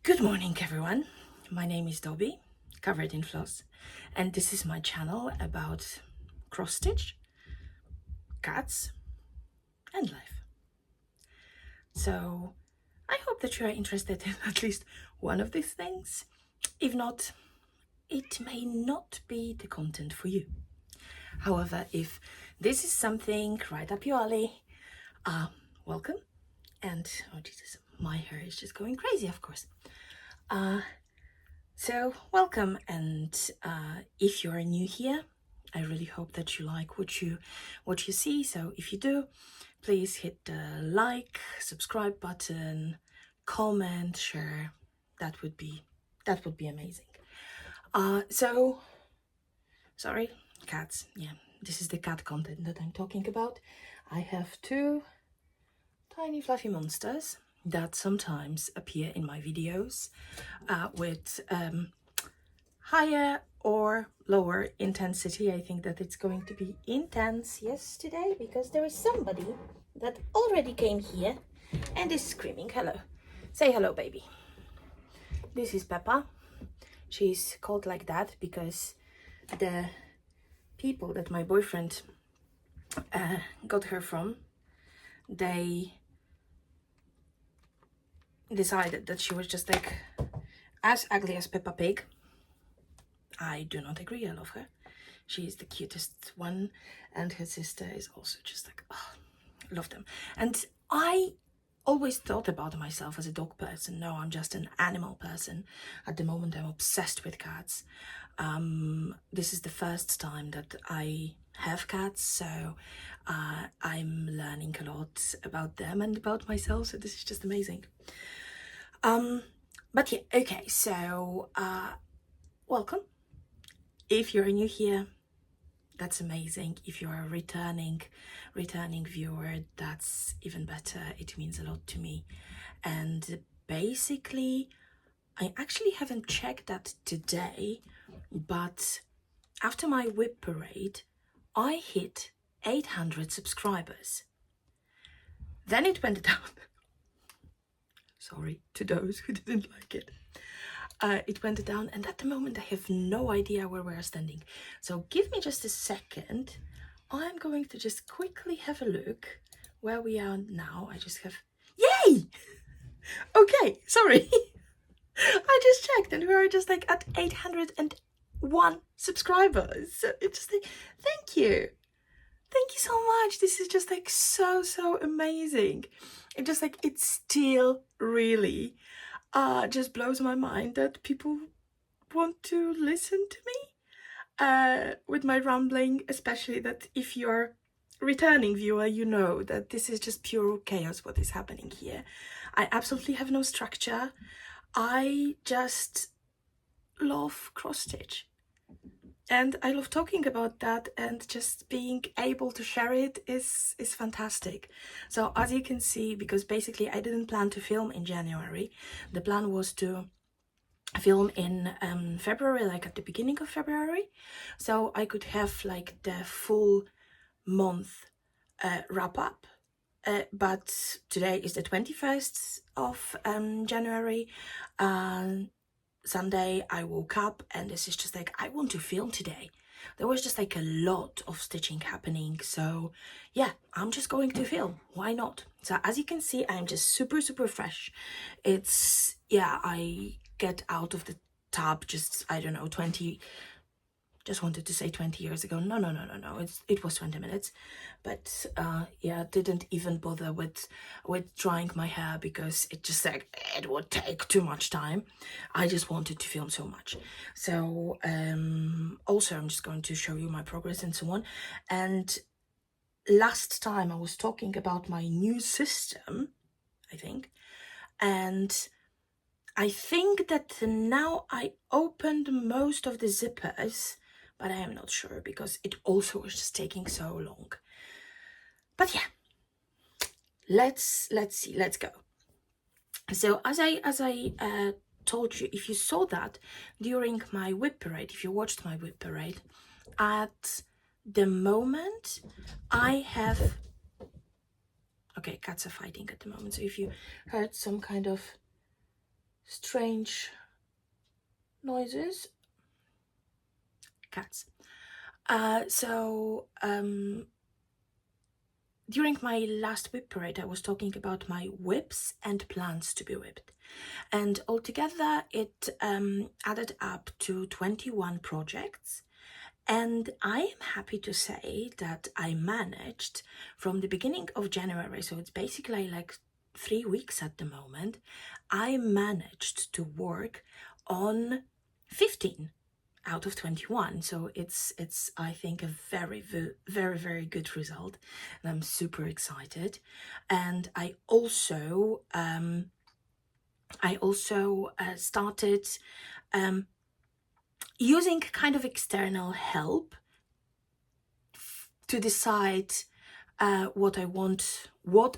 Good morning, everyone. My name is Dobby, covered in floss, and this is my channel about cross stitch, cats, and life. So I hope that you are interested in at least one of these things. If not, it may not be the content for you. However, if this is something right up your alley, welcome. And oh Jesus, my hair is just going crazy, of course. So welcome, and if you're new here, I really hope that you like what you see. So if you do, please hit the like, subscribe button, comment, share. That would be amazing. So sorry, cats. Yeah, this is the cat content that I'm talking about. I have two tiny fluffy monsters that sometimes appear in my videos with higher or lower intensity. I think that it's going to be intense, yes, today, because there is somebody that already came here and is screaming hello. Say hello, baby. This is Peppa. She's called like that because the people that my boyfriend got her from, they decided that she was just like as ugly as Peppa Pig. I do not agree. I love her. She is the cutest one, and her sister is also just like, oh, love them. And I always thought about myself as a dog person. No, I'm just an animal person. At the moment, I'm obsessed with cats. This is the first time that I have cats, so I'm learning a lot about them and about myself, so this is just amazing. But yeah, okay, so welcome. If you're new here, that's amazing. If you're a returning viewer, that's even better. It means a lot to me. And basically, I actually haven't checked that today, but after my whip parade, I hit 800 subscribers. Then it went down. Sorry to those who didn't like it. It went down, and at the moment I have no idea where we're standing. So give me just a second. I'm going to just quickly have a look where we are now. I just have, yay! Okay, sorry. I just checked and we are just like at 801 subscribers. So it's just like, thank you. Thank you so much. This is just like so amazing. It just like, it still really just blows my mind that people want to listen to me with my rambling, especially that if you're returning viewer, you know that this is just pure chaos what is happening here. I absolutely have no structure. I just love cross stitch, and I love talking about that, and just being able to share it is fantastic. So as you can see, because basically I didn't plan to film in January, the plan was to film in February, like at the beginning of February, so I could have like the full month wrap up. But today is the 21st of January. Sunday I woke up and this is just like, I want to film today. There was just like a lot of stitching happening, so yeah, I'm just going to film. Why not? So as you can see, I'm just super fresh. It's, yeah, I get out of the tub just, I don't know, 20, just wanted to say 20 years ago. No, it was 20 minutes. But yeah, didn't even bother with drying my hair because it just like, it would take too much time. I just wanted to film so much. So also I'm just going to show you my progress and so on. And last time I was talking about my new system, I think, and I think that now I opened most of the zippers, but I am not sure because it also was just taking so long. But yeah, let's see, let's go. So as I told you, if you saw that during my whip parade, if you watched my whip parade, at the moment I have, okay, cats are fighting at the moment, so if you heard some kind of strange noises. Cats. During my last whip parade, I was talking about my whips and plans to be whipped. And altogether, it added up to 21 projects. And I am happy to say that I managed from the beginning of January, so it's basically like 3 weeks at the moment, I managed to work on 15 out of 21. So it's I think a very, very good result, and I'm super excited. And I also started using kind of external help to decide what I want, or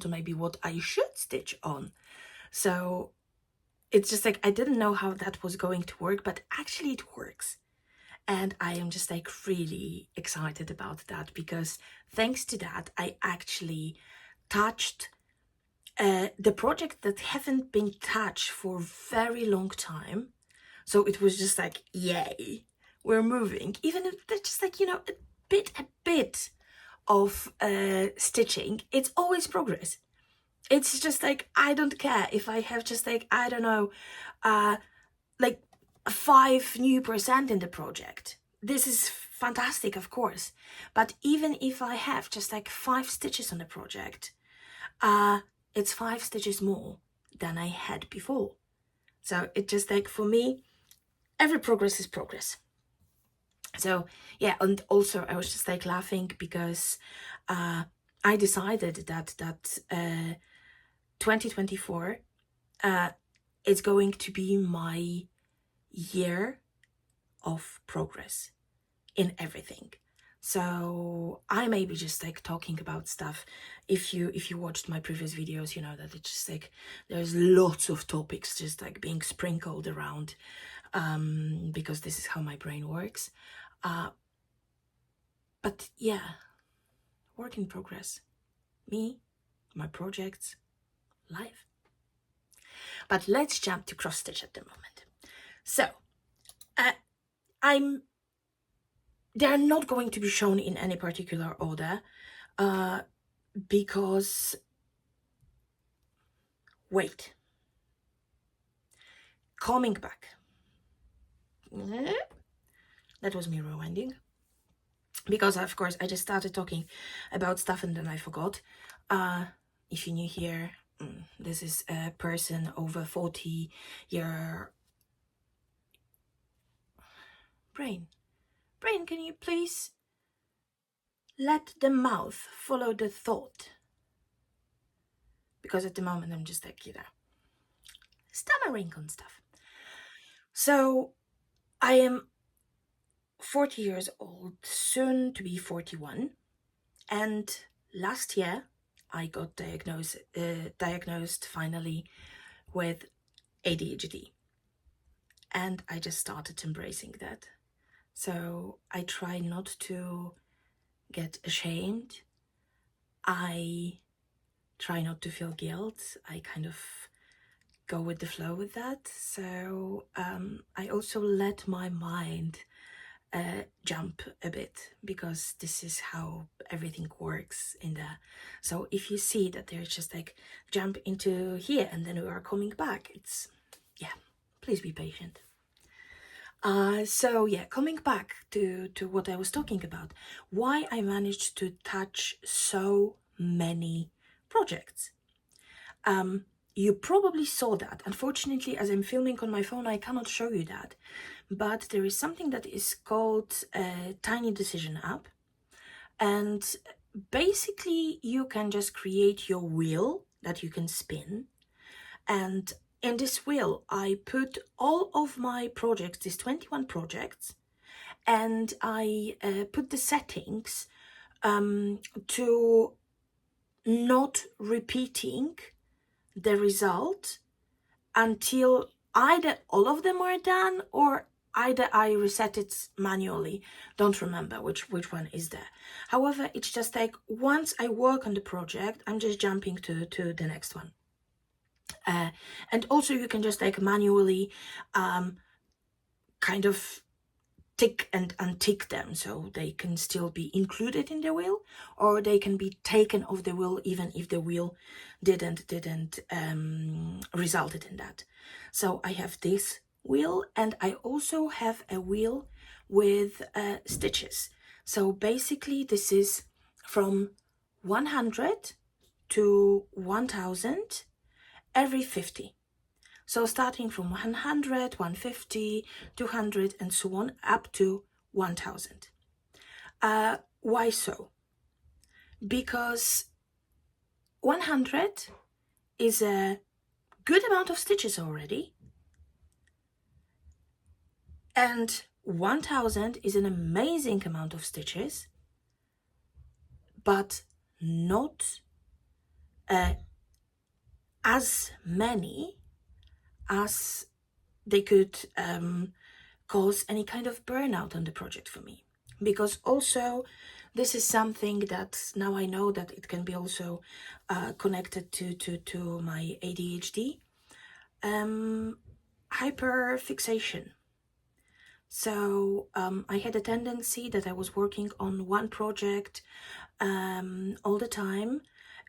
maybe what I should stitch on. So it's just like, I didn't know how that was going to work, but actually it works. And I am just like really excited about that, because thanks to that, I actually touched the project that haven't been touched for a very long time. So it was just like, yay, we're moving. Even if it's just like, you know, a bit of stitching, it's always progress. It's just like, I don't care if I have just like, I don't know, like 5% new in the project. This is fantastic, of course. But even if I have just like 5 stitches on the project, it's 5 stitches more than I had before. So it just like, for me, every progress is progress. So yeah, and also I was just like laughing because I decided that 2024 is going to be my year of progress in everything. So I may be just like talking about stuff. If you watched my previous videos, you know that it's just like there's lots of topics just like being sprinkled around, because this is how my brain works. But yeah, work in progress. Me, my projects, life. But let's jump to cross stitch at the moment. So they're not going to be shown in any particular order, because wait, coming back. That was me rewinding, because of course I just started talking about stuff and then I forgot. If you're new here, this is a person over 40-year brain, can you please let the mouth follow the thought? Because at the moment I'm just like, you know, stammering on stuff. So I am 40 years old, soon to be 41, and last year I got diagnosed finally with ADHD, and I just started embracing that. So I try not to get ashamed. I try not to feel guilt. I kind of go with the flow with that. So I also let my mind jump a bit, because this is how everything works in there. So if you see that there's just like jump into here and then we are coming back, it's, yeah, please be patient. So yeah, coming back to what I was talking about, why I managed to touch so many projects. You probably saw that. Unfortunately, as I'm filming on my phone, I cannot show you that. But there is something that is called a Tiny Decision app. And basically, you can just create your wheel that you can spin. And in this wheel, I put all of my projects, these 21 projects, and I put the settings to not repeating the result until either all of them were done or either I reset it manually. Don't remember which one is there. However, it's just like once I work on the project, I'm just jumping to the next one. And also you can just like manually kind of tick and untick them, so they can still be included in the wheel, or they can be taken off the wheel even if the wheel didn't resulted in that. So I have this wheel, and I also have a wheel with stitches. So basically this is from 100 to 1000 every 50. So starting from 100, 150, 200, and so on, up to 1000. Why so? Because 100 is a good amount of stitches already, and 1000 is an amazing amount of stitches, but not as many as they could cause any kind of burnout on the project for me. Because also this is something that now I know that it can be also connected to my ADHD, hyperfixation. So I had a tendency that I was working on one project all the time,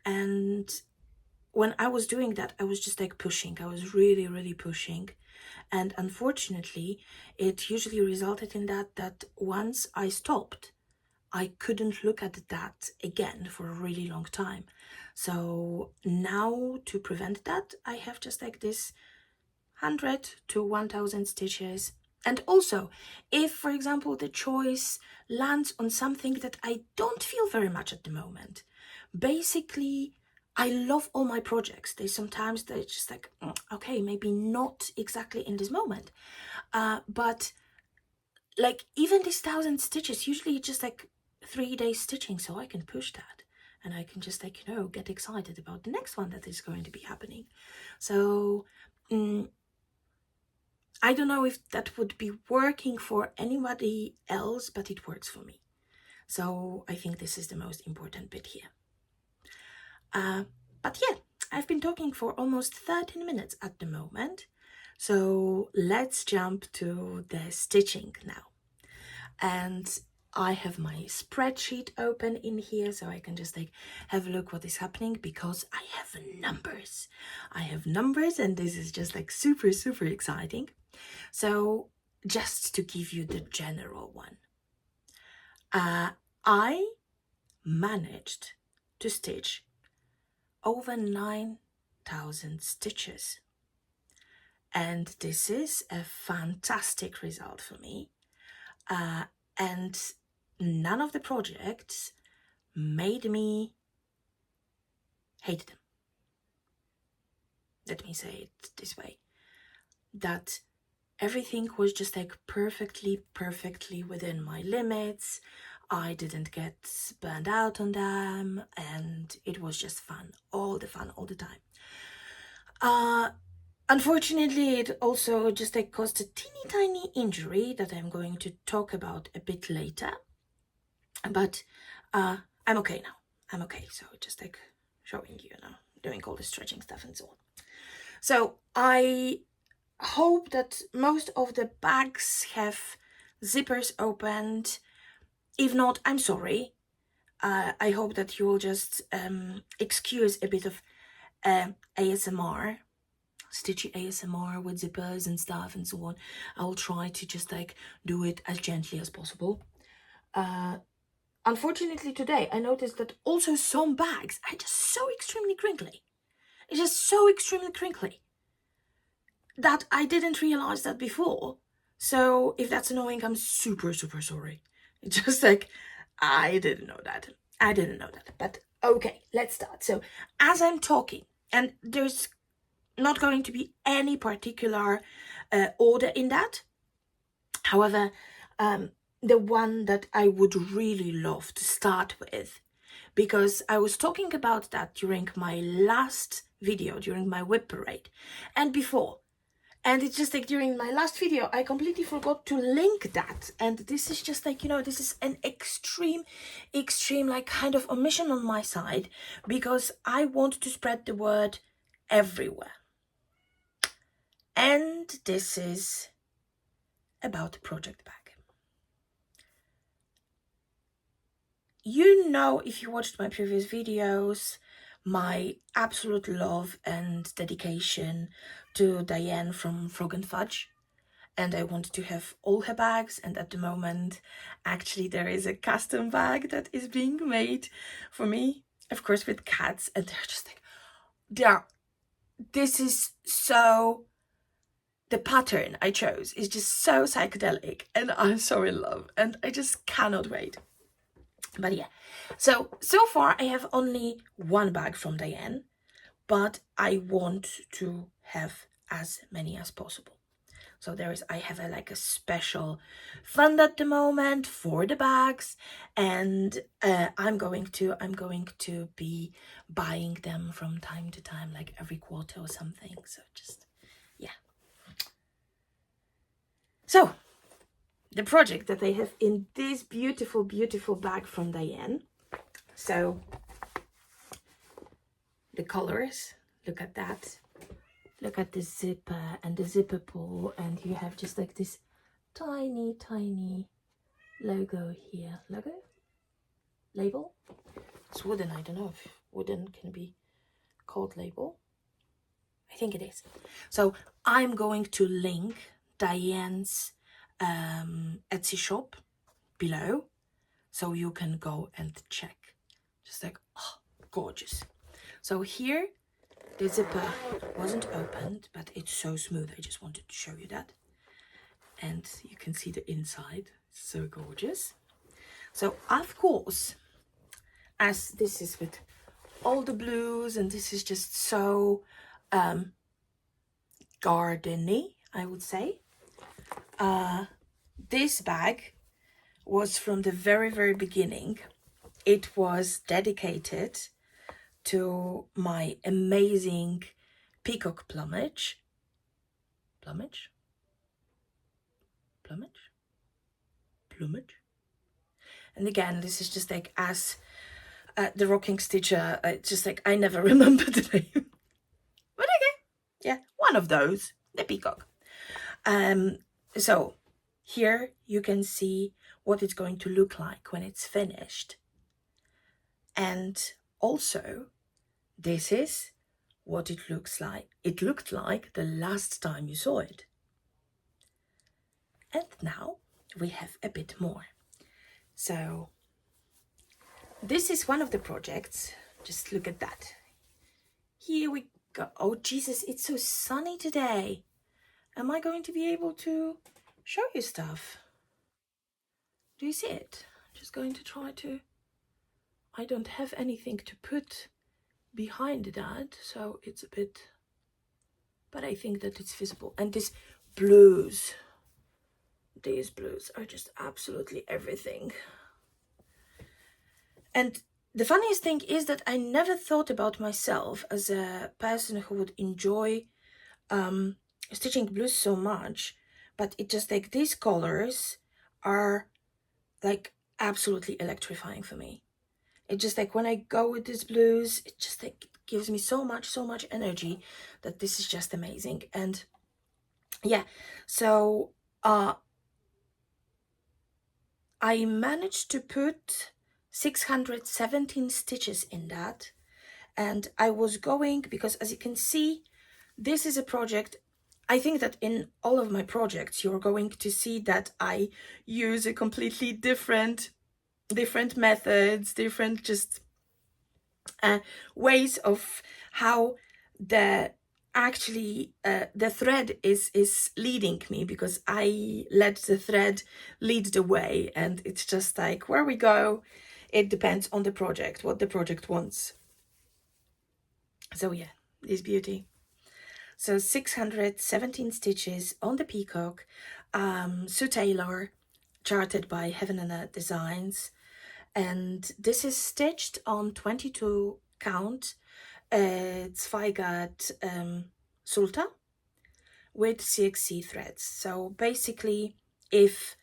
and when I was doing that, I was just like pushing. I was really pushing. And unfortunately, it usually resulted in that once I stopped, I couldn't look at that again for a really long time. So now to prevent that, I have just like this 100 to 1000 stitches. And also, if, for example, the choice lands on something that I don't feel very much at the moment, basically, I love all my projects. Sometimes they're just like, okay, maybe not exactly in this moment. But like even these 1000 stitches, usually it's just like 3 days stitching, so I can push that. And I can just like, get excited about the next one that is going to be happening. So I don't know if that would be working for anybody else, but it works for me. So I think this is the most important bit here. But yeah, I've been talking for almost 13 minutes at the moment. So let's jump to the stitching now. And I have my spreadsheet open in here, so I can just like have a look what is happening, because I have numbers. I have numbers, and this is just like super exciting. So just to give you the general one, I managed to stitch over 9,000 stitches, and this is a fantastic result for me, and none of the projects made me hate them. Let me say it this way, that everything was just like perfectly within my limits. I didn't get burned out on them, and it was just fun all the time. Unfortunately, it also just like caused a teeny tiny injury that I'm going to talk about a bit later, but I'm okay now. I'm okay. So just like showing you, doing all the stretching stuff and so on. So I hope that most of the bags have zippers opened. If not, I'm sorry. I hope that you will just excuse a bit of ASMR, stitchy ASMR with zippers and stuff and so on. I'll try to just like do it as gently as possible. Unfortunately today I noticed that also some bags are just so extremely crinkly. It's just so extremely crinkly that I didn't realize that before. So if that's annoying, I'm super sorry. It's just like, I didn't know that. But okay, let's start. So as I'm talking, and there's not going to be any particular order in that. However, the one that I would really love to start with, because I was talking about that during my last video, during my whip parade, and before. And it's just like during my last video, I completely forgot to link that. And this is just like, this is an extreme, like kind of omission on my side, because I want to spread the word everywhere. And this is about the project bag. You know, if you watched my previous videos, my absolute love and dedication to Diane from Frog and Fudge. And I wanted to have all her bags, and at the moment actually there is a custom bag that is being made for me, of course with cats, and they're just like, this is so, the pattern I chose is just so psychedelic and I'm so in love and I just cannot wait. But yeah, so far I have only one bag from Diane, but I want to have as many as possible. So I have like a special fund at the moment for the bags, and I'm going to be buying them from time to time, like every quarter or something. So just, yeah. So the project that I have in this beautiful, beautiful bag from Diane. So the colors, look at that. Look at the zipper and the zipper pull, and you have just like this tiny, tiny logo here. Label? It's wooden. I don't know if wooden can be called label. I think it is. So I'm going to link Diane's Etsy shop below, so you can go and check. Just like, oh, gorgeous. So here, the zipper wasn't opened, but it's so smooth. I just wanted to show you that. And you can see the inside. It's so gorgeous. So, of course, as this is with all the blues, and this is just so gardeny, I would say. This bag was from the very, very beginning. It was dedicated to my amazing peacock plumage. Plumage? And again, this is just like as the rocking stitcher, it's just like I never remember the name. But okay, yeah, one of those, the peacock. So here you can see what it's going to look like when it's finished. And also, this is what it looks like. It looked like the last time you saw it. And now we have a bit more. So this is one of the projects. Just look at that. Here we go. Oh, Jesus, it's so sunny today. Am I going to be able to show you stuff? Do you see it? I'm just going to try to... I don't have anything to put behind that, so it's a bit... But I think that it's visible. And these blues are just absolutely everything. And the funniest thing is that I never thought about myself as a person who would enjoy stitching blues so much, but it just like these colors are like absolutely electrifying for me. It just like when I go with these blues, it just like gives me so much energy that this is just amazing. And yeah, so I managed to put 617 stitches in that, and I was going, because as you can see, this is a project. I think that in all of my projects you're going to see that I use a completely different methods, different just ways of how the thread is leading me, because I let the thread lead the way, and it's just like where we go, it depends on the project, what the project wants. So yeah, this beauty. So 617 stitches on the peacock, Sue Taylor, charted by Heaven and Earth Designs, and this is stitched on 22 count Zweigart Sulta with CXC threads. So basically, if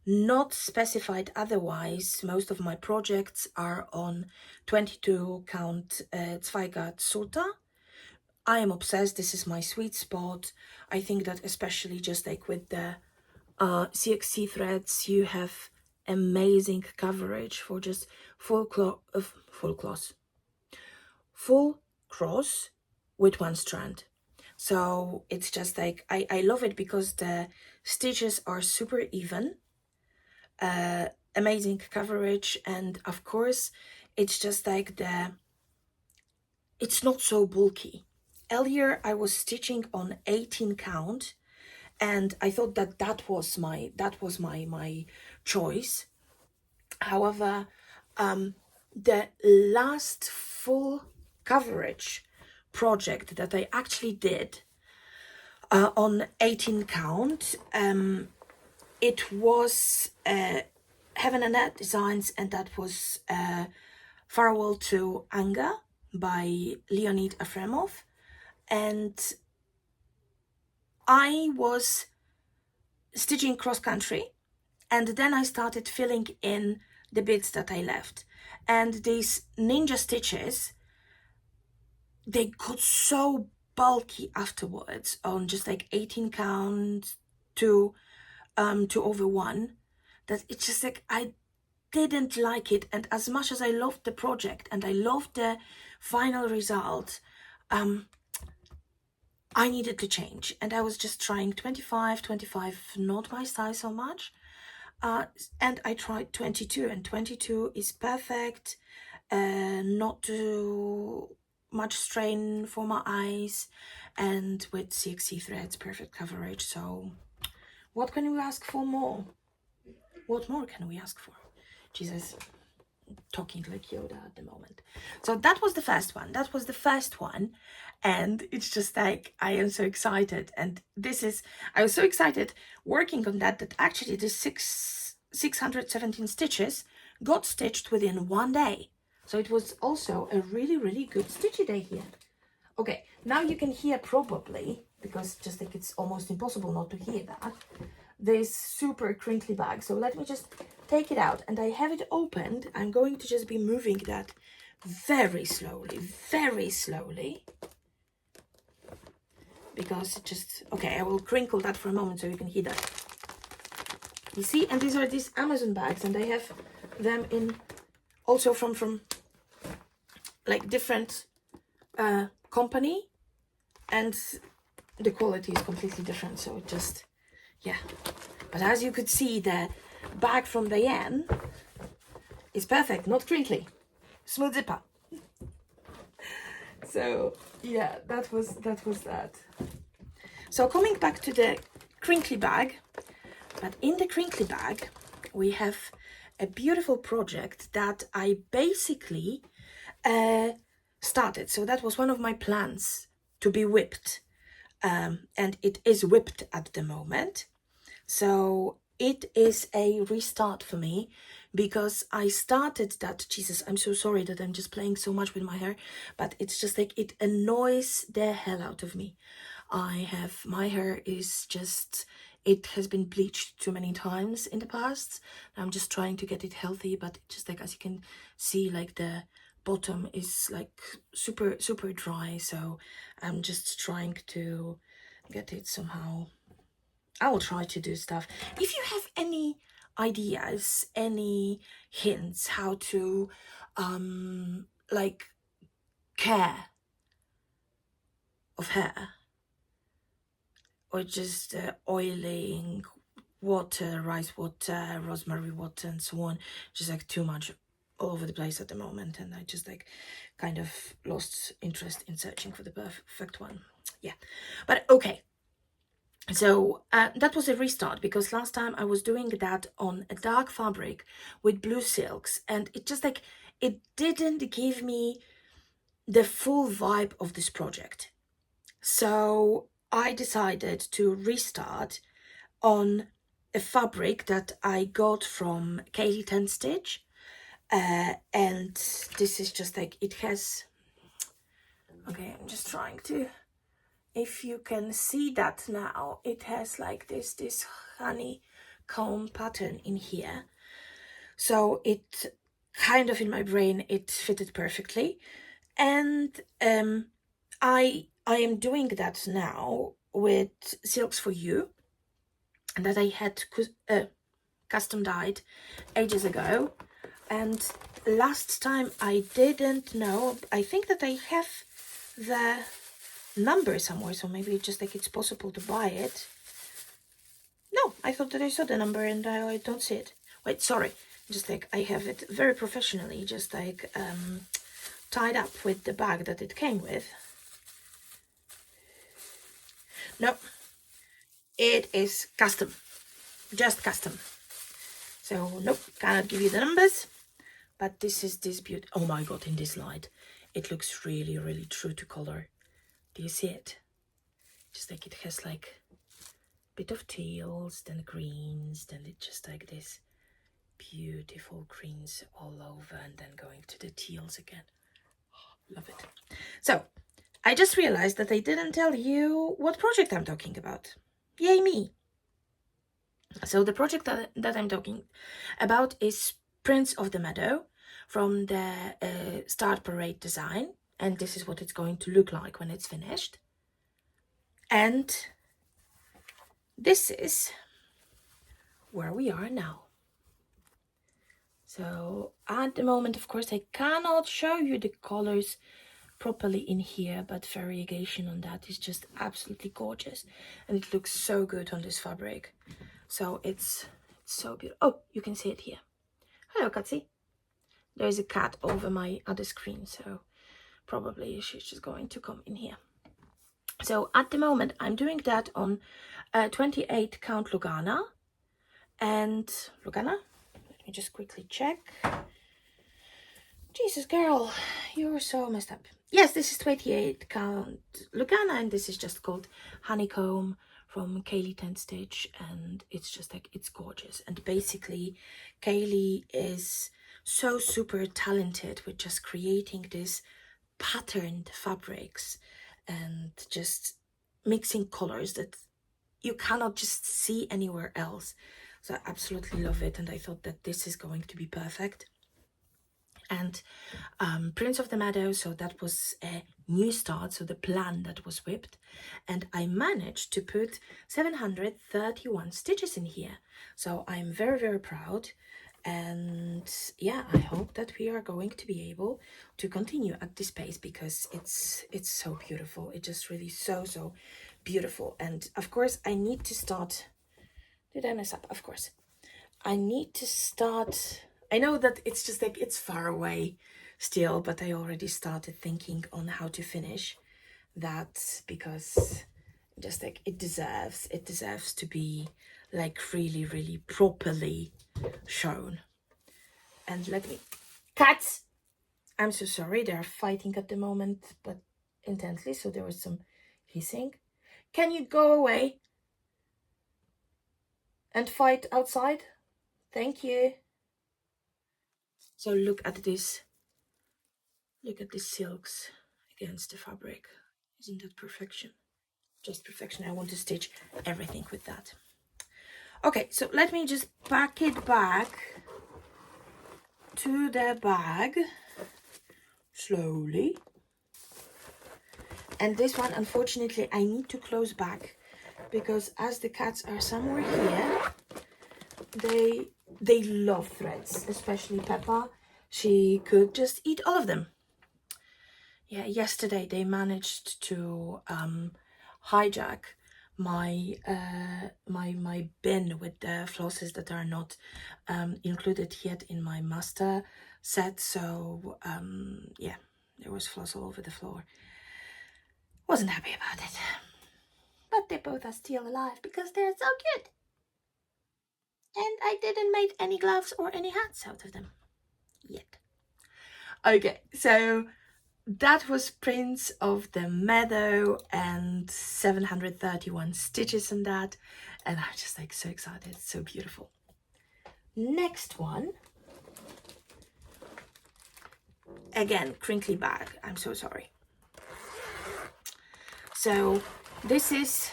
not specified otherwise, most of my projects are on 22 count Zweigart Sulta. I am obsessed. This is my sweet spot. I think that especially just like with the CXC threads, you have amazing coverage for just full cross with one strand. So it's just like I love it because the stitches are super even, amazing coverage, and of course it's just like it's not so bulky. Earlier I was stitching on 18 count, and I thought that that was my choice. However, the last full coverage project that I actually did on 18 count, it was Heaven and Earth Designs, and that was Farewell to Anger by Leonid Efremov. And I was stitching cross country, and then I started filling in the bits that I left. And these ninja stitches, they got so bulky afterwards on just like 18 count to over 1, that it's just like I didn't like it. And as much as I loved the project and I loved the final result, I needed to change, and I was just trying 25, not my size so much. And I tried 22, and 22 is perfect, not too much strain for my eyes, and with CXC threads, perfect coverage. So what can we ask for more? What more can we ask for? Jesus, talking like Yoda at the moment. So that was the first one. And it's just like, I am so excited. And I was so excited working on that actually the 617 stitches got stitched within 1 day. So it was also a really, really good stitchy day here. Okay, now you can hear probably, because just like it's almost impossible not to hear that, this super crinkly bag. So let me just take it out, and I have it opened. I'm going to just be moving that very slowly, because it just, okay, I will crinkle that for a moment so you can hear that. You see, and these are these Amazon bags, and I have them in also from like different company, and the quality is completely different. So it just, yeah. But as you could see, the bag from Diane is perfect, not crinkly, smooth zipper. So yeah, that was that. So coming back to the crinkly bag, but in the crinkly bag we have a beautiful project that I basically started. So that was one of my plans, to be whipped, and it is whipped at the moment. So it is a restart for me, because I started that, Jesus, I'm so sorry that I'm just playing so much with my hair, but it's just like, it annoys the hell out of me. My hair is just, it has been bleached too many times in the past. I'm just trying to get it healthy, but just like, as you can see, like the bottom is like super dry. So I'm just trying to get it somehow. I will try to do stuff. If you have any ideas, any hints how to like care of hair, or just oiling, water, rice water, rosemary water, and so on, just like too much all over the place at the moment, and I just like kind of lost interest in searching for the perfect one. Yeah, but okay. So that was a restart, because last time I was doing that on a dark fabric with blue silks, and it just like, it didn't give me the full vibe of this project. So I decided to restart on a fabric that I got from Katie 10 Stitch, and this is just like, it has, okay, I'm just trying to, if you can see that now, it has like this honeycomb pattern in here. So it kind of, in my brain, it fitted perfectly. And I I am doing that now with Silks for You that I had custom dyed ages ago. And last time I didn't know, I think that I have the number somewhere, so maybe just like it's possible to buy it. No, I thought that I saw the number and I don't see it. Wait, sorry, just like I have it very professionally, just like tied up with the bag that it came with. No, it is custom, just custom. So nope, cannot give you the numbers, but this is this beauty. Oh my god, in this light, it looks really, really true to color. Do you see it? Just like it has like a bit of teals, then greens, then it just like this beautiful greens all over, and then going to the teals again. Oh, love it. So I just realized that I didn't tell you what project I'm talking about. Yay me! So the project that I'm talking about is Prince of the Meadow from the Start Parade design, and this is what it's going to look like when it's finished. And this is where we are now. So at the moment, of course, I cannot show you the colors properly in here, but variegation on that is just absolutely gorgeous, and it looks so good on this fabric. So it's so beautiful. Oh, you can see it here. Hello, Katsi. There's a cat over my other screen, so probably she's just going to come in here. So at the moment, I'm doing that on 28 count Lugana. And Lugana, let me just quickly check. Jesus, girl, you're so messed up. Yes, this is 28 count Lugana, and this is just called Honeycomb from Kaylee 10 Stitch, and it's just like, it's gorgeous. And basically, Kaylee is so super talented with just creating this patterned fabrics and just mixing colors that you cannot just see anywhere else. So I absolutely love it, and I thought that this is going to be perfect. And Prince of the Meadow, so that was a new start, so the plan that was whipped, and I managed to put 731 stitches in here, so I'm very, very proud. And yeah, I hope that we are going to be able to continue at this pace, because it's so beautiful. It's just really so beautiful. And of course I need to start. Did I mess up? Of course I need to start. I know that it's just like it's far away still, but I already started thinking on how to finish that, because just like it deserves to be like really, really properly shown. And let me, cats, I'm so sorry, they're fighting at the moment, but intensely, so there was some hissing. Can you go away and fight outside? Thank you. So look at this silks against the fabric. Isn't that perfection? Just perfection. I want to stitch everything with that. Okay, so let me just pack it back to the bag slowly. And this one, unfortunately, I need to close back, because as the cats are somewhere here, they love threads, especially Peppa. She could just eat all of them. Yeah, yesterday they managed to hijack my my bin with the flosses that are not included yet in my master set. So yeah, there was floss all over the floor. Wasn't happy about it, but they both are still alive because they're so cute. And I didn't make any gloves or any hats out of them yet. Okay, so that was Prince of the Meadow and 731 stitches on that, and I'm just like so excited. It's so beautiful. Next one, again, crinkly bag. I'm so sorry. So this is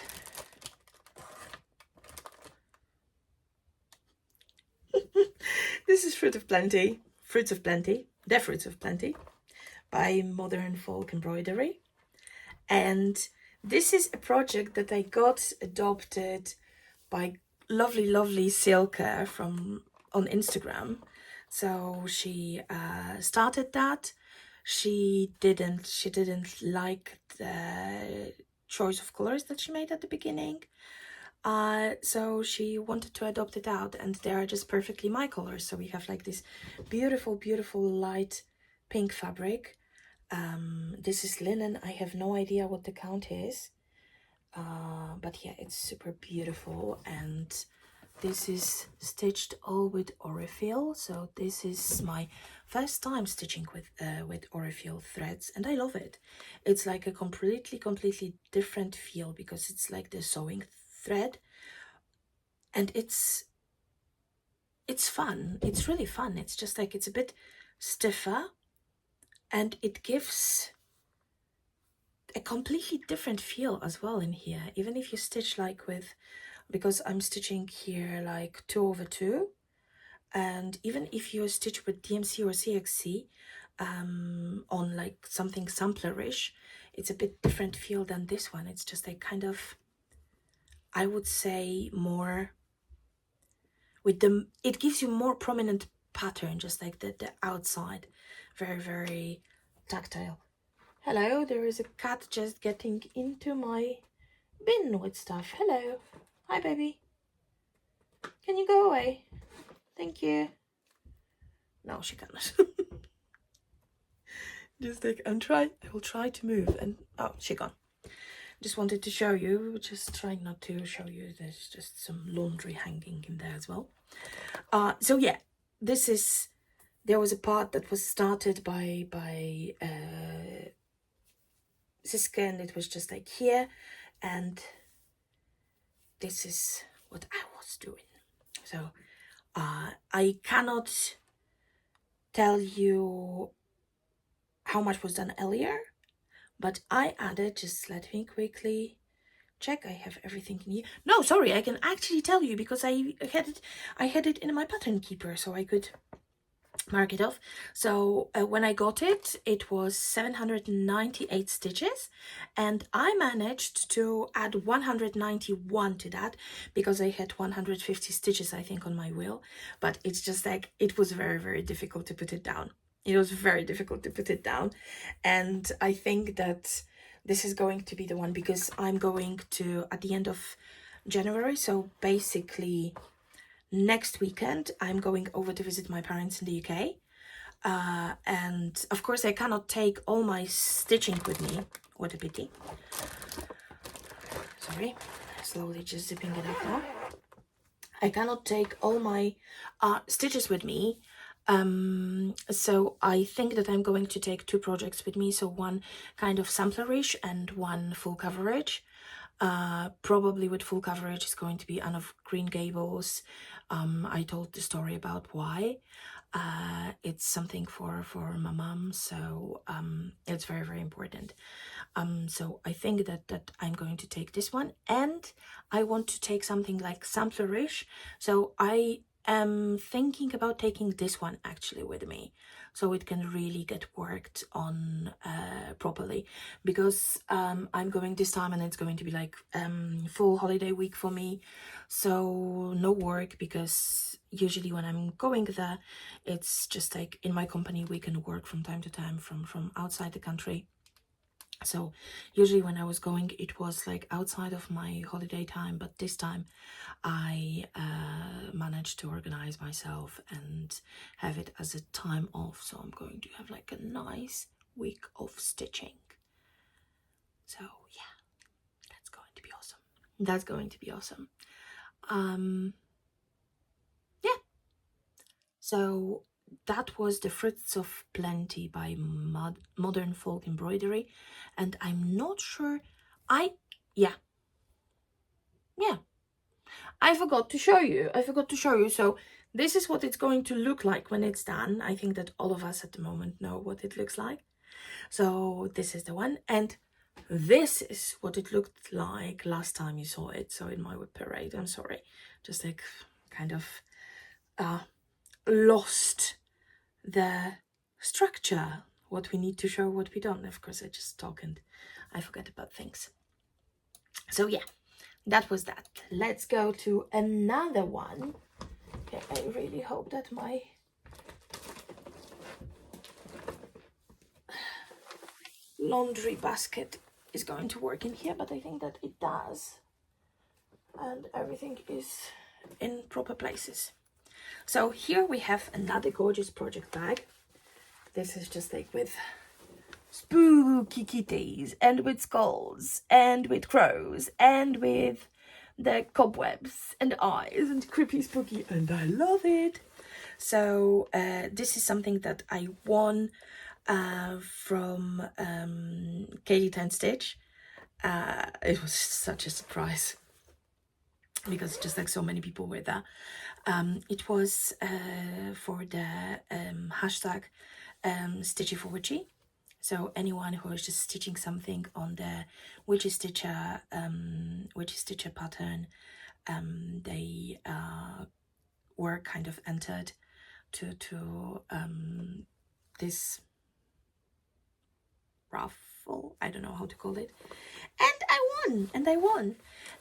this is Fruits of Plenty by Modern Folk Embroidery. And this is a project that I got adopted by lovely Silke from on Instagram. So she started that. She didn't like the choice of colors that she made at the beginning. So she wanted to adopt it out, and they are just perfectly my colors. So we have like this beautiful light pink fabric. This is linen. I have no idea what the count is, but yeah, it's super beautiful. And this is stitched all with Orifil. So this is my first time stitching with Orifil threads, and I love it. It's like a completely different feel because it's like the sewing thread, and it's fun. It's really fun. It's just like it's a bit stiffer, and it gives a completely different feel as well in here. Even if you stitch like with, because I'm stitching here like 2/2, and even if you stitch with DMC or CXC on like something samplerish, it's a bit different feel than this one. It's just like kind of, I would say, more with the, it gives you more prominent pattern, just like the outside, very tactile. Hello, there is a cat just getting into my bin with stuff. Hello. Hi, baby. Can you go away? Thank you. No, she cannot. Just like, I will try to move, and oh, she gone. Just wanted to show you, just trying not to show you, there's just some laundry hanging in there as well. So yeah, this is, there was a part that was started by Siska, and it was just like here, and this is what I was doing. So I cannot tell you how much was done earlier, but I added, just let me quickly check, I have everything in here. No, sorry, I can actually tell you because I had it in my pattern keeper, so I could mark it off. So when I got it, it was 798 stitches, and I managed to add 191 to that because I had 150 stitches, I think, on my wheel. But it's just like, it was very difficult to put it down. It was very difficult to put it down, and I think that this is going to be the one, because I'm going to, at the end of January, so basically next weekend, I'm going over to visit my parents in the UK. And of course, I cannot take all my stitching with me. What a pity. Sorry, slowly just zipping it up now. I cannot take all my stitches with me. So I think that I'm going to take 2 projects with me. So one kind of samplerish and one full coverage. Probably with full coverage is going to be Anne of Green Gables. I told the story about why. It's something for my mom, so it's very important. So I think that I'm going to take this one, and I want to take something like samplerish. So I am thinking about taking this one actually with me, so it can really get worked on properly, because I'm going this time, and it's going to be like full holiday week for me, so no work, because usually when I'm going there, it's just like in my company we can work from time to time from outside the country. So usually when I was going, it was like outside of my holiday time, but this time I managed to organize myself and have it as a time off. So I'm going to have like a nice week of stitching. So yeah, that's going to be awesome. That's going to be awesome. Yeah. So that was The Fruits of Plenty by Modern Folk Embroidery, and I'm not sure, yeah, I forgot to show you. So this is what it's going to look like when it's done. I think that all of us at the moment know what it looks like. So this is the one, and this is what it looked like last time you saw it. So in my whip parade, I'm sorry, just like kind of lost the structure, what we need to show, what we don't. Of course, I just talk and I forget about things. So yeah, that was that. Let's go to another one. Okay, I really hope that my laundry basket is going to work in here, but I think that it does. And everything is in proper places. So here we have another gorgeous project bag. This is just like with spooky kitties and with skulls and with crows and with the cobwebs and eyes and creepy spooky, and I love it. So this is something that I won from Katie Ten Stitch. It was such a surprise because just like so many people were there. It was for the hashtag Stitchy for Witchy. So anyone who is just stitching something on the Witchy Stitcher pattern, they were kind of entered to this raffle. I don't know how to call it. And I won.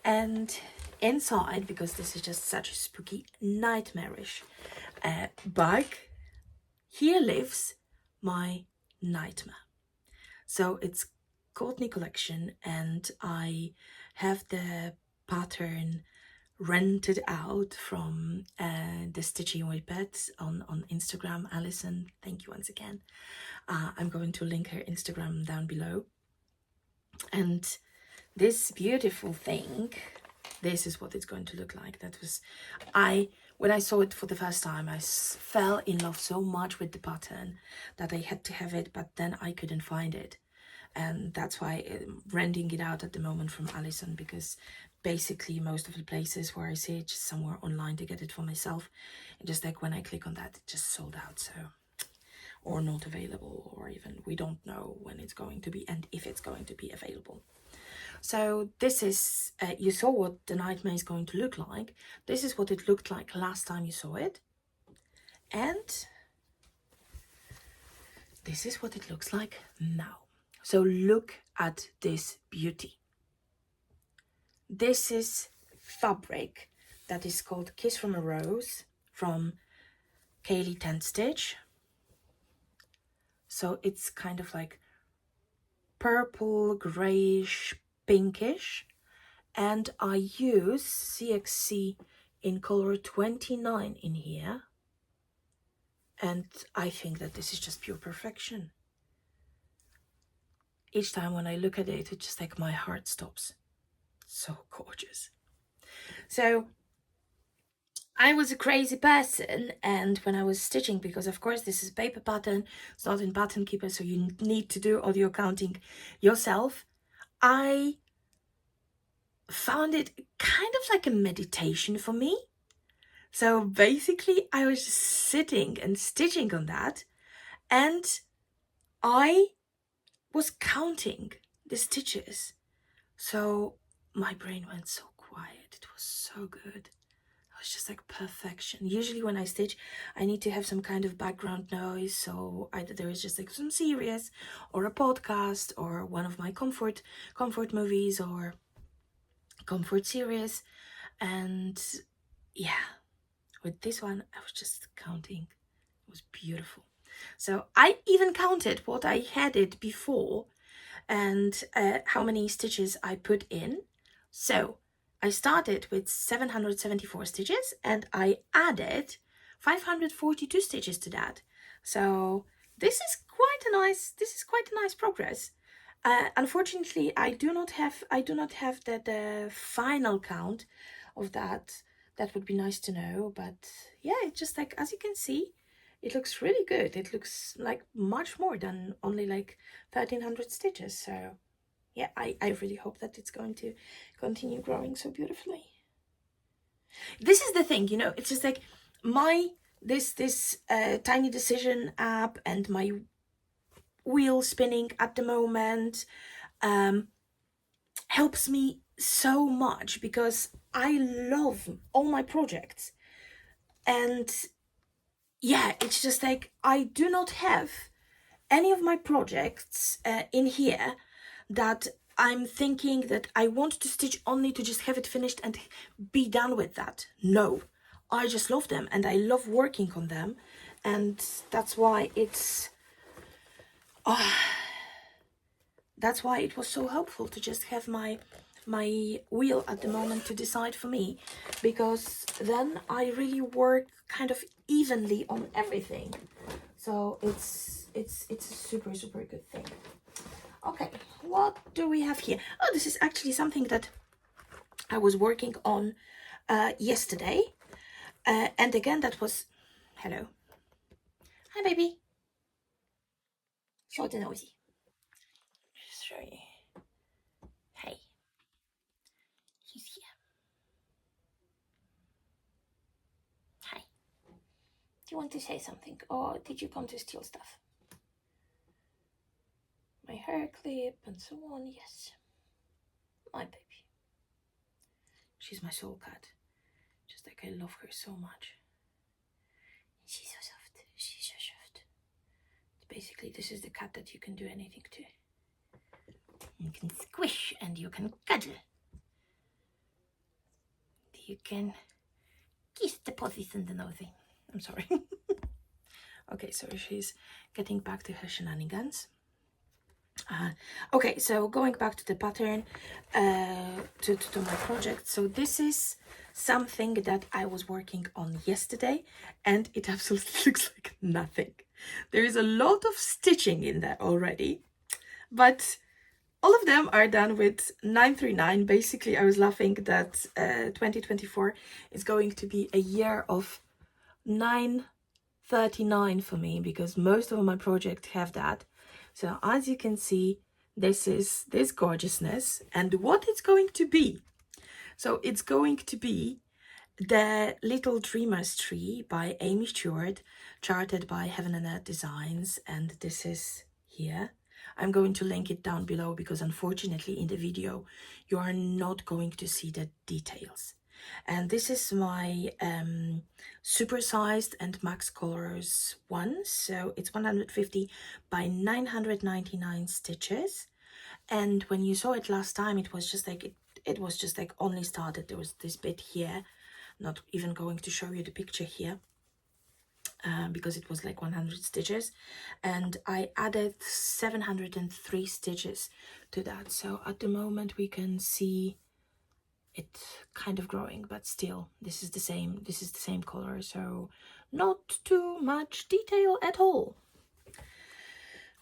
And inside, because this is just such a spooky, nightmarish bag, here lives my Knightmare. So it's Courtney collection, and I have the pattern rented out from the Stitching Whippet on Instagram. Alison, thank you once again. I'm going to link her Instagram down below. And this beautiful thing, this is what it's going to look like. That was, when I saw it for the first time, I fell in love so much with the pattern that I had to have it, but then I couldn't find it. And that's why I'm renting it out at the moment from Alison, because basically most of the places where I see it, just somewhere online to get it for myself. And just like when I click on that, it just sold out. So, or not available, or even we don't know when it's going to be and if it's going to be available. So this is, you saw what the Knightmare is going to look like. This is what it looked like last time you saw it. And this is what it looks like now. So look at this beauty. This is fabric that is called Kiss from a Rose from Kaylee Ten Stitch. So it's kind of like purple, grayish, pinkish. And I use CXC in color 29 in here. And I think that this is just pure perfection. Each time when I look at it, it's just like my heart stops. So gorgeous. So I was a crazy person, and when I was stitching, because of course this is paper pattern, it's not in Pattern Keeper, so you need to do all your counting yourself, I found it kind of like a meditation for me. So basically I was just sitting and stitching on that, and I was counting the stitches. So my brain went so quiet. It was so good. It was just like perfection. Usually when I stitch, I need to have some kind of background noise. So either there is just like some series or a podcast or one of my comfort movies or comfort series. And yeah, with this one, I was just counting. It was beautiful. So I even counted what I had it before and how many stitches I put in. So I started with 774 stitches and I added 542 stitches to that. So this is quite a nice progress. Unfortunately, I do not have the final count of that. That would be nice to know, but yeah, it's just like, as you can see, it looks really good. It looks like much more than only like 1300 stitches. So yeah, I really hope that it's going to continue growing so beautifully. This is the thing, you know, it's just like this Tiny Decision app and my wheel spinning at the moment helps me so much because I love all my projects. And yeah, it's just like I do not have any of my projects in here that I'm thinking that I want to stitch only to just have it finished and be done with that. No, I just love them and I love working on them, and that's why that's why it was so helpful to just have my wheel at the moment to decide for me, because then I really work kind of evenly on everything. So it's a super good thing. Okay, what do we have here? Oh, this is actually something that I was working on yesterday, and again that was, hello, hi baby, short and nosy. Just show you. Hey, he's here. Hi. Do you want to say something, or did you come to steal stuff? My hair clip and so on. Yes, my baby. She's my soul cat. Just like I love her so much. She's so soft. She's so soft. Basically, this is the cat that you can do anything to. You can squish and you can cuddle. You can kiss the pussies and the nosy. I'm sorry. Okay, so she's getting back to her shenanigans. Okay, so going back to the pattern, to my project. So this is something that I was working on yesterday, and it absolutely looks like nothing. There is a lot of stitching in there already, but all of them are done with 939. Basically, I was laughing that 2024 is going to be a year of 939 for me, because most of my projects have that. So as you can see, this is this gorgeousness, and what it's going to be. So it's going to be the Little Dreamer's Tree by Amy Stewart, charted by Heaven and Earth Designs, and this is here. I'm going to link it down below because unfortunately in the video you are not going to see the details. And this is my supersized and max colors one, so it's 150 by 999 stitches. And when you saw it last time, it was just like it was just like only started. There was this bit here, not even going to show you the picture here, because it was like 100 stitches, and I added 703 stitches to that. So at the moment we can see it kind of growing, but still this is the same color, so not too much detail at all.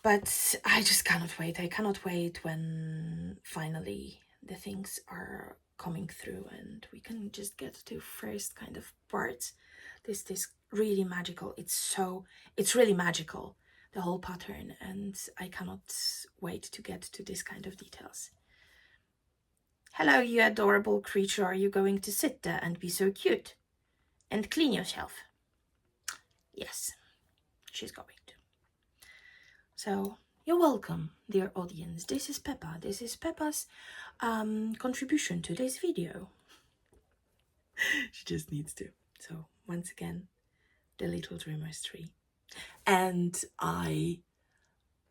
But I just cannot wait. I cannot wait when finally the things are coming through and we can just get to first kind of parts. This really magical. It's really magical, the whole pattern, and I cannot wait to get to this kind of details. Hello, you adorable creature. Are you going to sit there and be so cute and clean yourself? Yes, she's going to. So you're welcome, dear audience. This is Peppa. This is Peppa's contribution to this video. She just needs to. So once again, the Little Dreamer's Tree. And I'm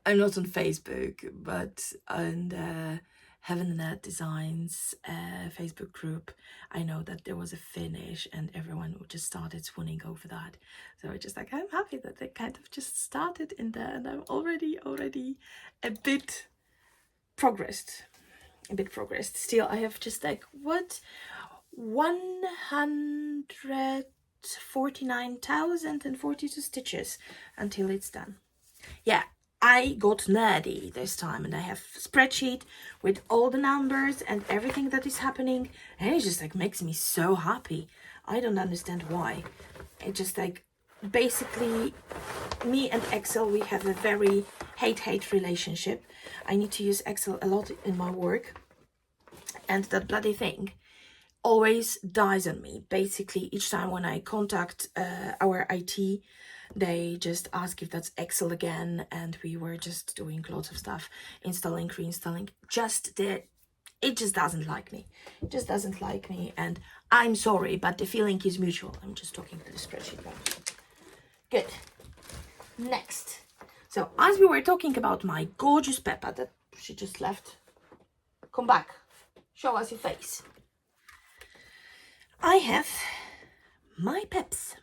not on Facebook, but on Heaven and Earth Designs Facebook group, I know that there was a finish and everyone just started swooning over that. So it's just like, I'm happy that they kind of just started in there, and I'm already a bit progressed. Still, I have just like, what, 149,042 stitches until it's done. Yeah, I got nerdy this time, and I have a spreadsheet with all the numbers and everything that is happening, and it just like makes me so happy. I don't understand why. It just like, basically me and Excel, we have a very hate relationship. I need to use Excel a lot in my work, and that bloody thing always dies on me. Basically each time when I contact our IT, they just ask if that's Excel again, and we were just doing lots of stuff, installing, reinstalling. It just doesn't like me. It just doesn't like me, and I'm sorry, but the feeling is mutual. I'm just talking to the spreadsheet now. Good. Next. So as we were talking about my gorgeous Peppa that she just left come back, show us your face. I have my Peps.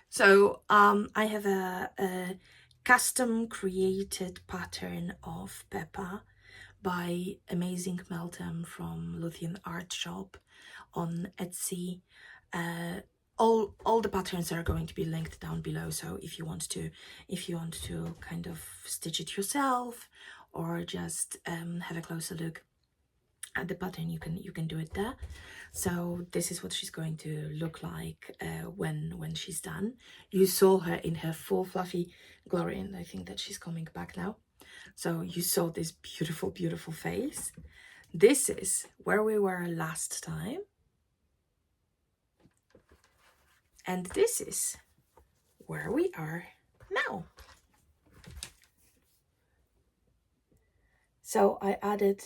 So I have a custom created pattern of Peppa by Amazing Meltem from Lutheran Art Shop on Etsy. All the patterns are going to be linked down below, so if you want to kind of stitch it yourself or just have a closer look at the pattern, you can do it there. So this is what she's going to look like when she's done. You saw her in her full fluffy glory, and I think that she's coming back now. So you saw this beautiful, beautiful face. This is where we were last time. And this is where we are now. So I added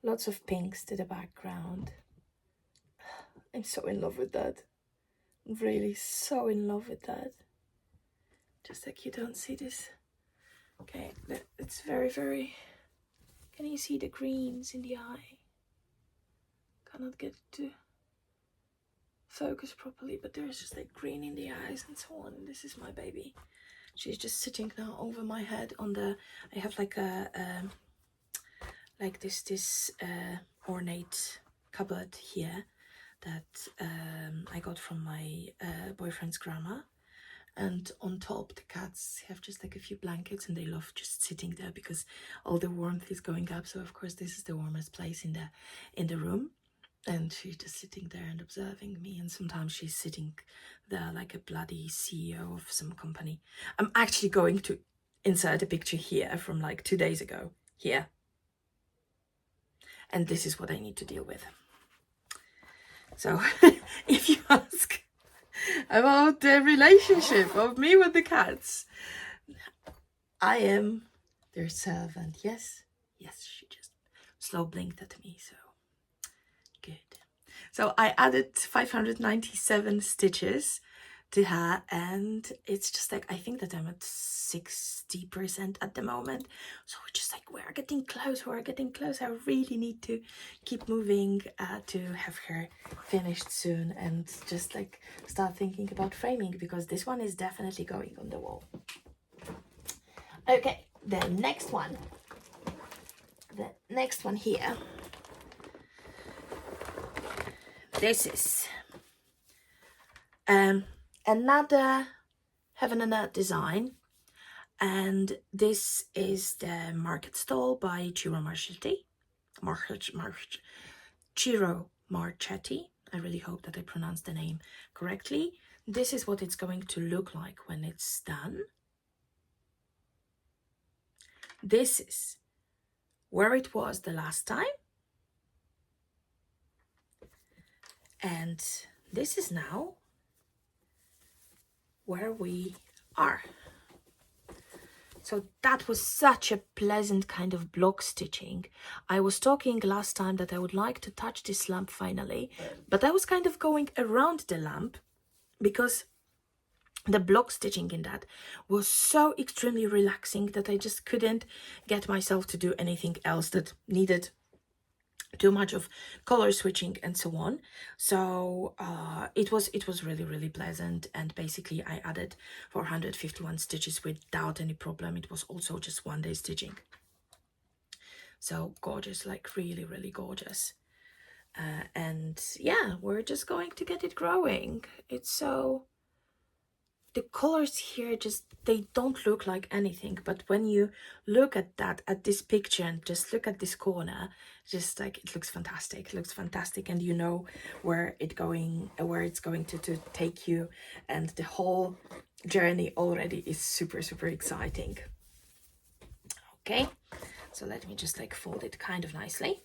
lots of pinks to the background. I'm so in love with that. I'm really so in love with that. Just like you don't see this. Okay, it's very, very... Can you see the greens in the eye? Cannot get it to focus properly, but there's just like green in the eyes and so on. This is my baby. She's just sitting now over my head on the... I have like a... like this ornate cupboard here that I got from my boyfriend's grandma, and on top the cats have just like a few blankets, and they love just sitting there because all the warmth is going up. So of course this is the warmest place in the room, and she's just sitting there and observing me, and sometimes she's sitting there like a bloody CEO of some company. I'm actually going to insert a picture here from like 2 days ago here. And this is what I need to deal with. So if you ask about the relationship of me with the cats, I am their servant. Yes, she just slow blinked at me, so good. So I added 597 stitches to her, and it's just like, I think that I'm at 60% at the moment, so we're just like, we're getting close. I really need to keep moving to have her finished soon, and just like start thinking about framing, because this one is definitely going on the wall. Okay, the next one here, this is another Heaven and Earth design, and this is the Market Stall by Ciro Marchetti. I really hope that I pronounced the name correctly. This is what it's going to look like when it's done. This is where it was the last time, and this is now where we are. So that was such a pleasant kind of block stitching. I was talking last time that I would like to touch this lamp finally, but I was kind of going around the lamp because the block stitching in that was so extremely relaxing that I just couldn't get myself to do anything else that needed too much of color switching and so on. So it was really, really pleasant, and basically I added 451 stitches without any problem. It was also just 1 day stitching, so gorgeous, like really, really gorgeous. And yeah, we're just going to get it growing. It's so, the colors here just, they don't look like anything, but when you look at this picture and just look at this corner, just like, it looks fantastic. It looks fantastic, and you know where it's going to take you, and the whole journey already is super, super exciting. Okay, so let me just like fold it kind of nicely,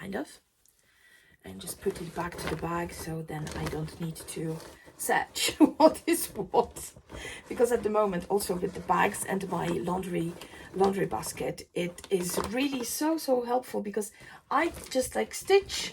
and just put it back to the bag, so then I don't need to search what is what, because at the moment also with the bags and my laundry basket, it is really so helpful, because I just like stitch,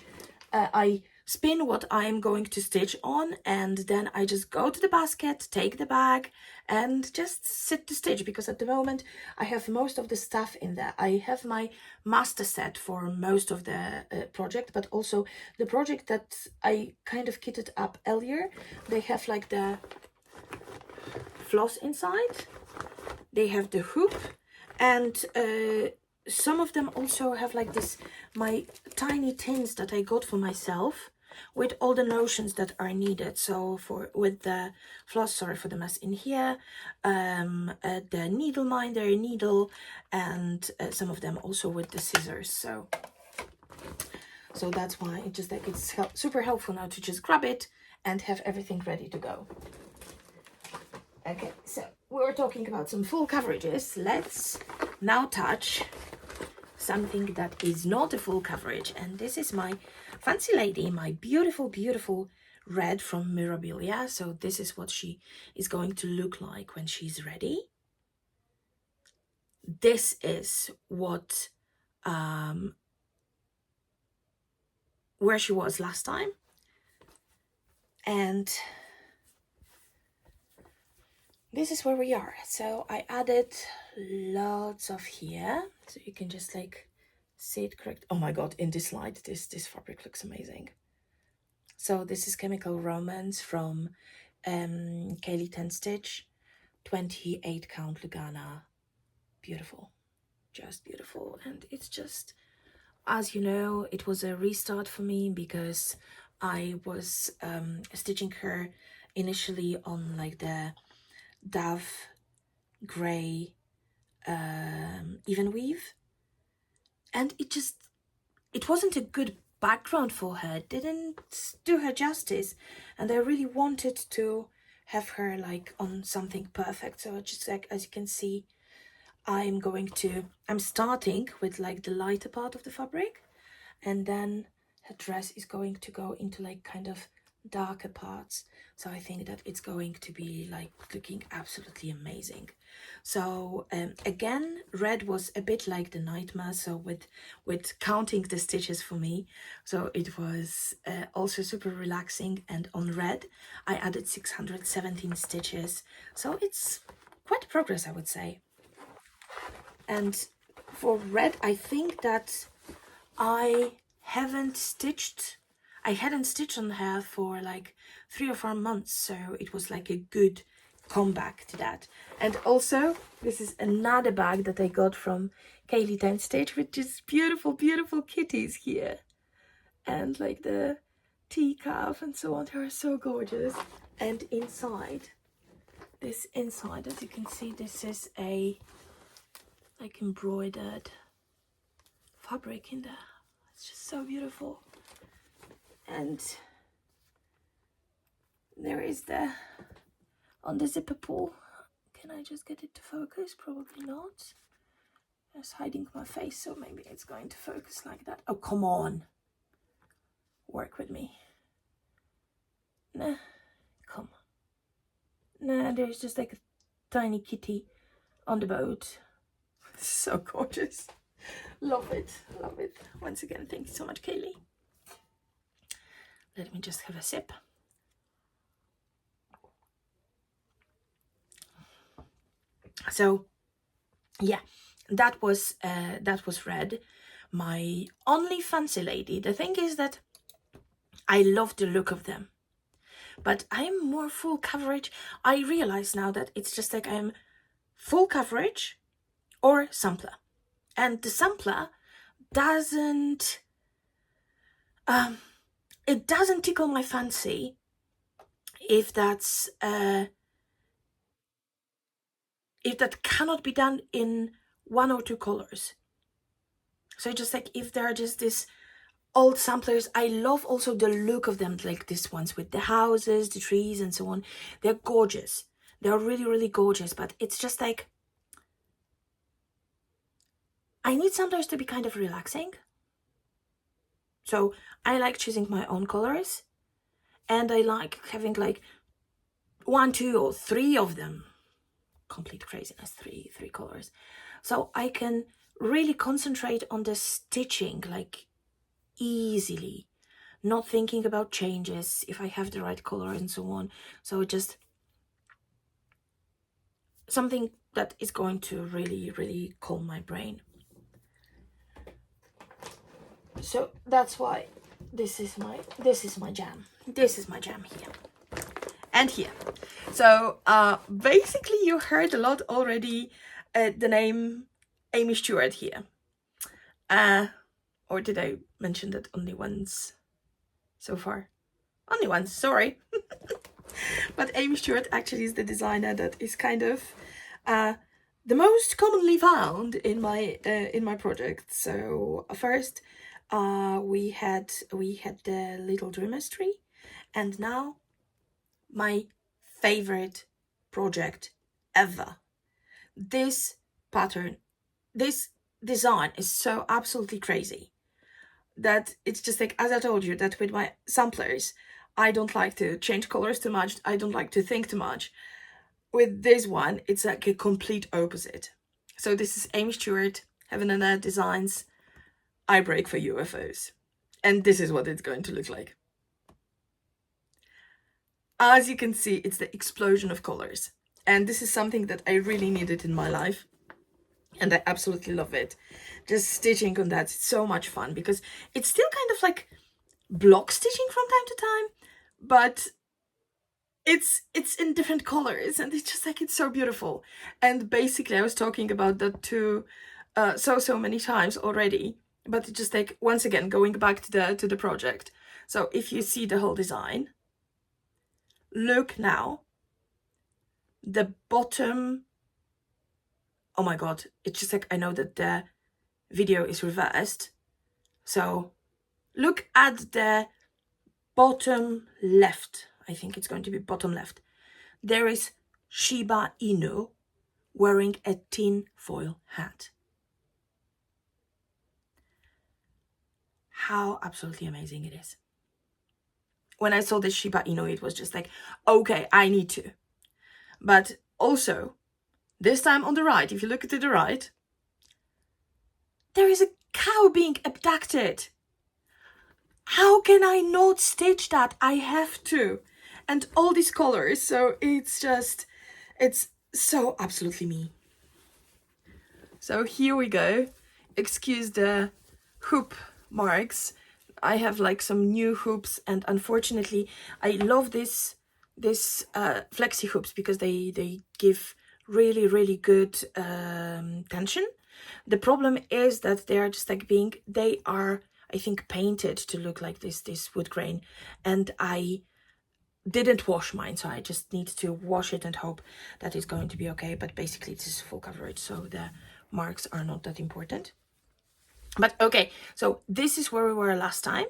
I spin what I'm going to stitch on, and then I just go to the basket, take the bag, and just sit to stitch, because at the moment I have most of the stuff in there. I have my master set for most of the project, but also the project that I kind of kitted up earlier. They have like the floss inside, they have the hoop, and some of them also have like this, my tiny tins that I got for myself with all the notions that are needed. So with the floss, sorry for the mess in here, the needle minder, needle, and some of them also with the scissors. So that's why it just like it's super helpful now to just grab it and have everything ready to go. Okay, so we were talking about some full coverages. Let's now touch something that is not a full coverage, and this is my fancy lady, my beautiful, beautiful red from Mirabilia. So this is what she is going to look like when she's ready. This is what where she was last time, and this is where we are. So I added lots of here, so you can just like see it correct. Oh my god, in this light, this fabric looks amazing. So this is Chemical Romance from Kaylee 10 Stitch, 28 count Lugana. Beautiful, just beautiful. And it's just, as you know, it was a restart for me because I was stitching her initially on like the Dove Grey even weave, and it wasn't a good background for her. It didn't do her justice, and I really wanted to have her like on something perfect. So just like, as you can see, I'm starting with like the lighter part of the fabric, and then her dress is going to go into like kind of darker parts. So I think that it's going to be like looking absolutely amazing. So again, red was a bit like the Knightmare, so with counting the stitches for me, so it was also super relaxing. And on red I added 617 stitches, so it's quite progress, I would say. And for red, I think that I hadn't stitched on her for like 3 or 4 months, so it was like a good comeback to that. And also, this is another bag that I got from Kaylee 10 Stitch, with just beautiful, beautiful kitties here, and like the teacup and so on. They are so gorgeous. And inside, as you can see, this is a like embroidered fabric in there. It's just so beautiful. And there is on the zipper pull. Can I just get it to focus? Probably not. Just hiding my face, so maybe it's going to focus like that. Oh, come on. Work with me. Nah, come on. Nah, there's just like a tiny kitty on the boat. So gorgeous. Love it, love it. Once again, thank you so much, Kaylee. Let me just have a sip. So yeah, that was red, my only fancy lady. The thing is that I love the look of them, but I'm more full coverage. I realize now that it's just like I'm full coverage or sampler, and the sampler doesn't it doesn't tickle my fancy if that's if that cannot be done in 1 or 2 colors. So just like if they're just this old samplers, I love also the look of them, like these ones with the houses, the trees and so on. They're gorgeous. They're really, really gorgeous, but it's just like, I need samplers to be kind of relaxing. So I like choosing my own colors, and I like having like 1, 2 or 3 of them. Complete craziness, three colors. So I can really concentrate on the stitching like easily, not thinking about changes, if I have the right color and so on. So just something that is going to really, really calm my brain. So that's why this is my jam. This is my jam here and here. So basically you heard a lot already the name Amy Stewart here. Or did I mention that only once so far? Only once, sorry. But Amy Stewart actually is the designer that is kind of the most commonly found in my project. So first we had the Little Dreamers tree, and now my favorite project ever. This pattern, this design is so absolutely crazy that it's just like, as I told you, that with my samplers, I don't like to change colors too much. I don't like to think too much. With this one, it's like a complete opposite. So this is Amy Stewart, Heaven and Earth Designs, I Break for UFOs. And this is what it's going to look like. As you can see, it's the explosion of colors. And this is something that I really needed in my life. And I absolutely love it. Just stitching on that, it's so much fun because it's still kind of like block stitching from time to time, but it's in different colors, and it's just like, it's so beautiful. And basically I was talking about that too so many times already, but just like, once again, going back to the project. So if you see the whole design, look now, the bottom, oh my god, it's just like, I know that the video is reversed, so look at the bottom left. I think it's going to be bottom left. There is Shiba Inu wearing a tin foil hat. How absolutely amazing it is. When I saw this Shiba Inu, it was just like, okay, I need to. But also, this time on the right, if you look to the right, there is a cow being abducted. How can I not stitch that? I have to. And all these colors, so it's just, it's so absolutely me. So here we go. Excuse the hoop marks. I have like some new hoops, and unfortunately I love this flexi hoops because they give really good tension. The problem is that they are just like they are, I think, painted to look like this wood grain, and I didn't wash mine, so I just need to wash it and hope that it's going to be okay. But basically this is full coverage, so the marks are not that important. But okay, so this is where we were last time.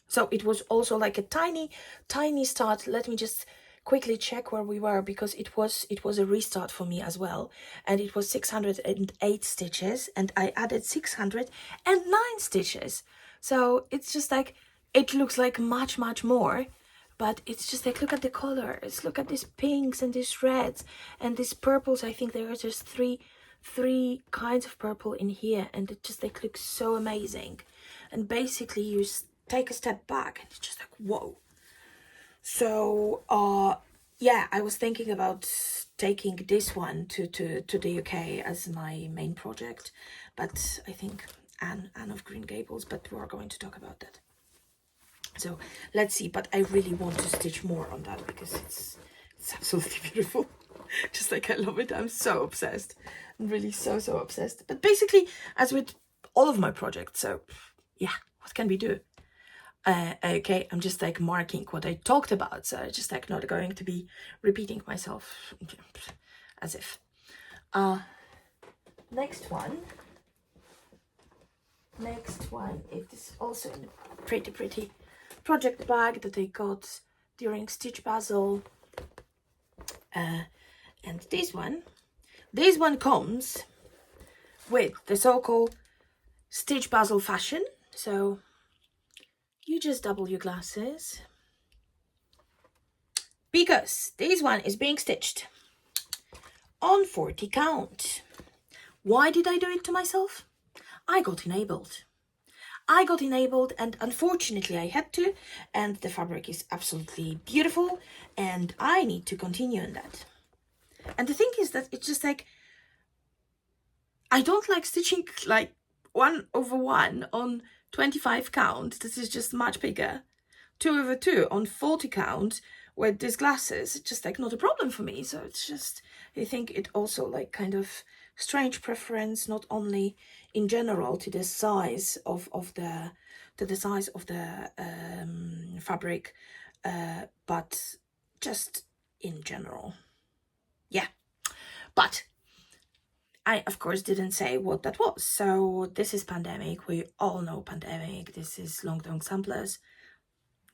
So it was also like a tiny start. Let me just quickly check where we were, because it was a restart for me as well, and it was 608 stitches, and I added 609 stitches. So it's just like, it looks like much more, but it's just like, look at the colors, look at these pinks and these reds and these purples. I think there are just three kinds of purple in here, and it just like looks so amazing. And basically you take a step back and it's just like, whoa. So yeah, I was thinking about taking this one to the UK as my main project, but I think Anne of Green Gables, but we're going to talk about that. So let's see, but I really want to stitch more on that because it's absolutely beautiful. Just like, I love it. I'm so obsessed. I'm really so obsessed. But basically, as with all of my projects, so yeah, what can we do? Okay, I'm just like marking what I talked about, so I'm just like not going to be repeating myself as if. Next one it is also in a pretty project bag that I got during Stitch Basil. And this one comes with the so-called Stitch Basil fashion. So you just double your glasses, because this one is being stitched on 40 count. Why did I do it to myself? I got enabled. I got enabled, and unfortunately I had to, and the fabric is absolutely beautiful, and I need to continue in that. And the thing is that it's just like, I don't like stitching like 1/1 on 25 count. This is just much bigger. 2/2 on 40 count with these glasses. It's just like not a problem for me. So it's just, I think it also like kind of strange preference, not only in general to the size of the fabric, but just in general. Yeah, but I, of course, didn't say what that was. So this is pandemic. We all know pandemic. This is long dong samplers.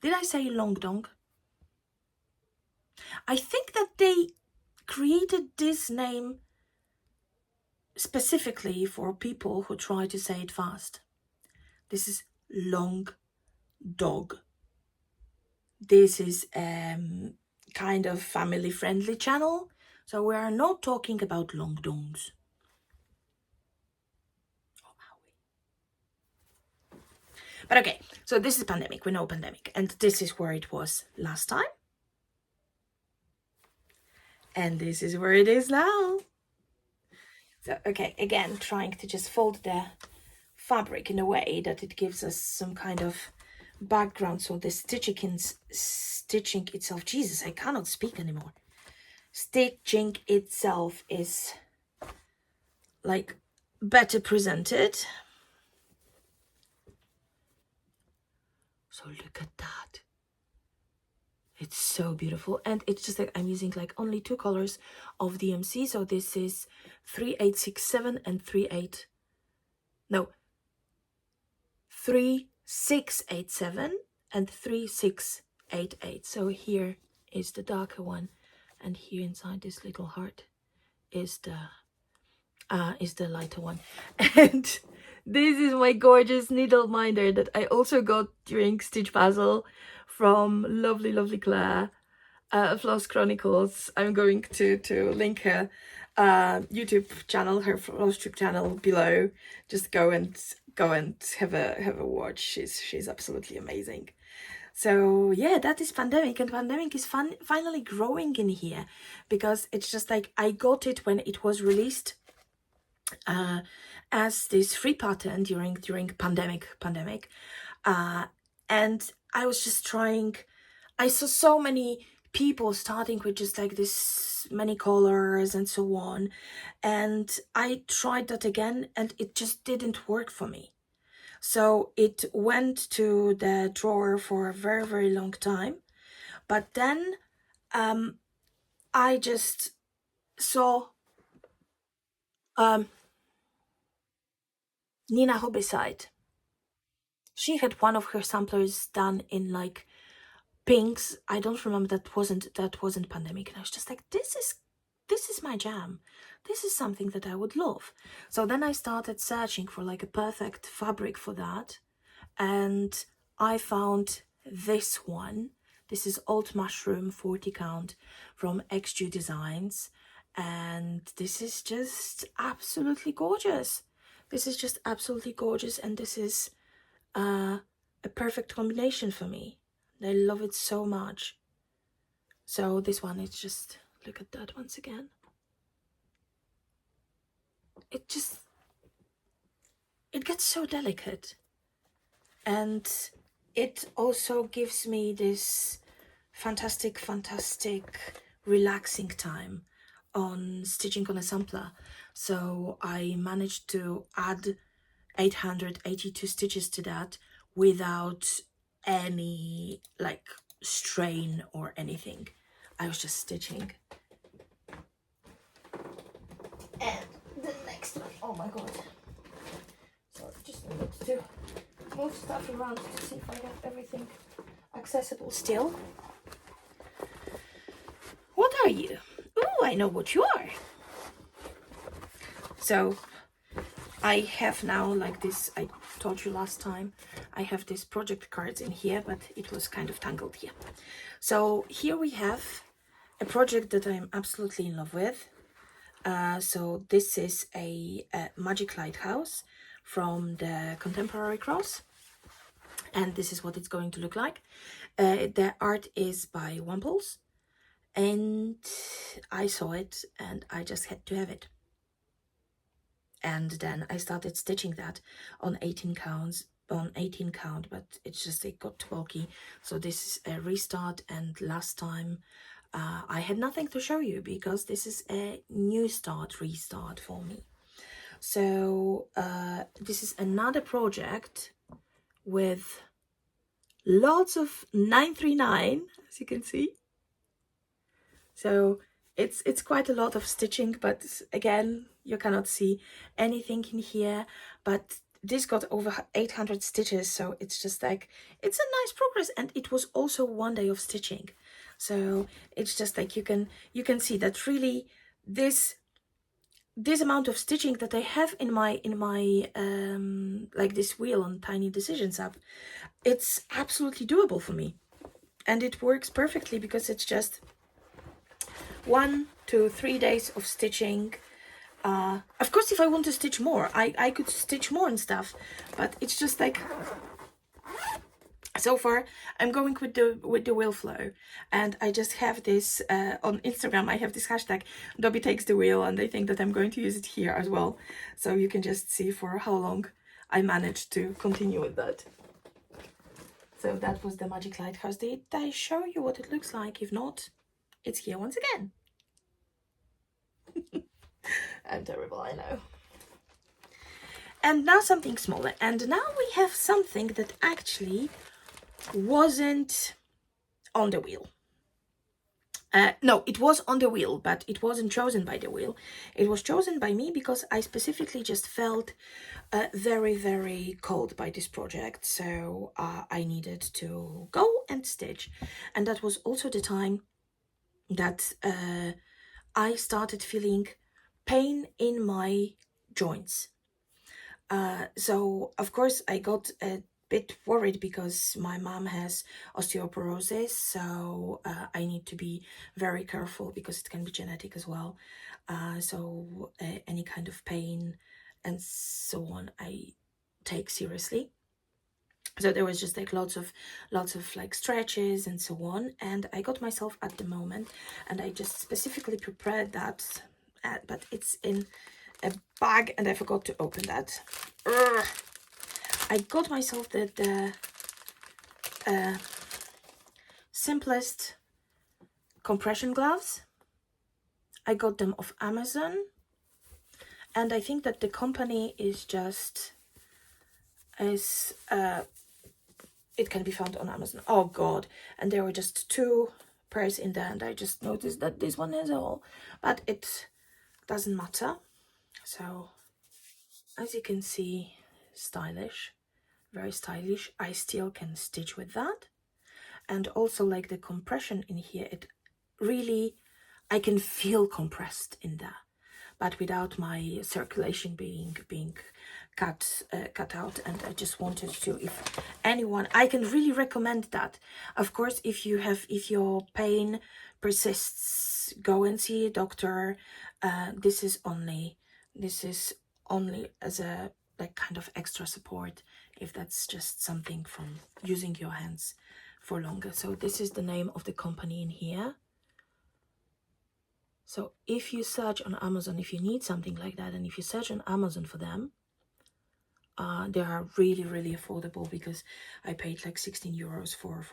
Did I say long dong? I think that they created this name specifically for people who try to say it fast. This is long dog. This is kind of family friendly channel. So we are not talking about long dongs. But okay, so this is pandemic. We know pandemic. And this is where it was last time. And this is where it is now. So, okay, again, trying to just fold the fabric in a way that it gives us some kind of background. So the stitching itself, Jesus, I cannot speak anymore. Stitching itself is like better presented. So look at that. It's so beautiful, and it's just like I'm using like only 2 colors of DMC. So this is 3867 and 3687 and 3688. So here is the darker one, and here inside this little heart is the lighter one. And this is my gorgeous needle minder that I also got during Stitch Puzzle from lovely Claire, Floss Chronicles. I'm going to link her YouTube channel, her Flosstube channel below. Just go and have a watch. She's absolutely amazing. So yeah, that is pandemic, and pandemic is finally growing in here, because it's just like I got it when it was released as this free pattern during pandemic, and I was just trying. I saw so many people starting with just like this many colors and so on, and I tried that again, and it just didn't work for me. So it went to the drawer for a very long time. But then I just saw Nina Hobyside. She had one of her samplers done in like pinks. I don't remember, that wasn't pandemic, and I was just like, this is my jam. This is something that I would love. So then I started searching for like a perfect fabric for that, and I found this one. This is Old Mushroom 40 count from XG Designs, and this is just absolutely gorgeous. This is just absolutely gorgeous, and this is a perfect combination for me. I love it so much. So this one is just, look at that once again. It gets so delicate, and it also gives me this fantastic relaxing time on stitching on a sampler. So I managed to add 882 stitches to that without any like strain or anything. I was just stitching. And the next one, oh my god. So I just need to move stuff around to see if I have everything accessible still. What are you? Oh, I know what you are. So I have now like this, I told you last time, I have these project cards in here, but it was kind of tangled here. So here we have a project that I'm absolutely in love with. So this is a Magic Lighthouse from the Contemporary Cross. and this is what it's going to look like. The art is by Wamples, and I saw it and I just had to have it. And then I started stitching that on 18 count, but it's just, it got bulky. So this is a restart, and last time I had nothing to show you because this is a new restart for me. So this is another project with lots of 939, as you can see. So it's quite a lot of stitching, but again, you cannot see anything in here. But this got over 800 stitches, so it's just like, it's a nice progress. And it was also 1 day of stitching, so it's just like, you can see that really this amount of stitching that I have in my like this wheel on Tiny Decisions app, it's absolutely doable for me, and it works perfectly because it's just 1 to 3 days of stitching. Of course, if I want to stitch more, I could stitch more and stuff, but it's just like, so far I'm going with the wheel flow, and I just have this on Instagram. I have this hashtag Dobby takes the wheel, and I think that I'm going to use it here as well, so you can just see for how long I managed to continue with that. So that was the Magic Lighthouse. Did I show you what it looks like? If not, it's here once again. I'm terrible, I know. And now something smaller, and now we have something that actually wasn't on the wheel. No, it was on the wheel, but it wasn't chosen by the wheel. It was chosen by me because I specifically just felt very, very cold by this project. So I needed to go and stitch. And that was also the time that I started feeling pain in my joints. So of course I got a bit worried because my mom has osteoporosis, so I need to be very careful because it can be genetic as well. So any kind of pain and so on I take seriously. So there was just like lots of like stretches and so on, and I got myself at the moment, and I just specifically prepared that, but it's in a bag and I forgot to open that. Urgh. I got myself the simplest compression gloves. I got them off Amazon, and I think that the company is just it can be found on Amazon. Oh god, and there were just 2 pairs in there, and I just noticed that this one is all, but it doesn't matter. So as you can see, stylish, very stylish. I still can stitch with that, and also like the compression in here, it really, I can feel compressed in there, but without my circulation being cut out. And I just wanted to, if anyone, I can really recommend that. Of course, if your pain persists, go and see a doctor. This is only as a like kind of extra support, if that's just something from using your hands for longer. So this is the name of the company in here. So if you search on Amazon, if you need something like that, and if you search on Amazon for them, they are really, really affordable, because I paid like 16 euros for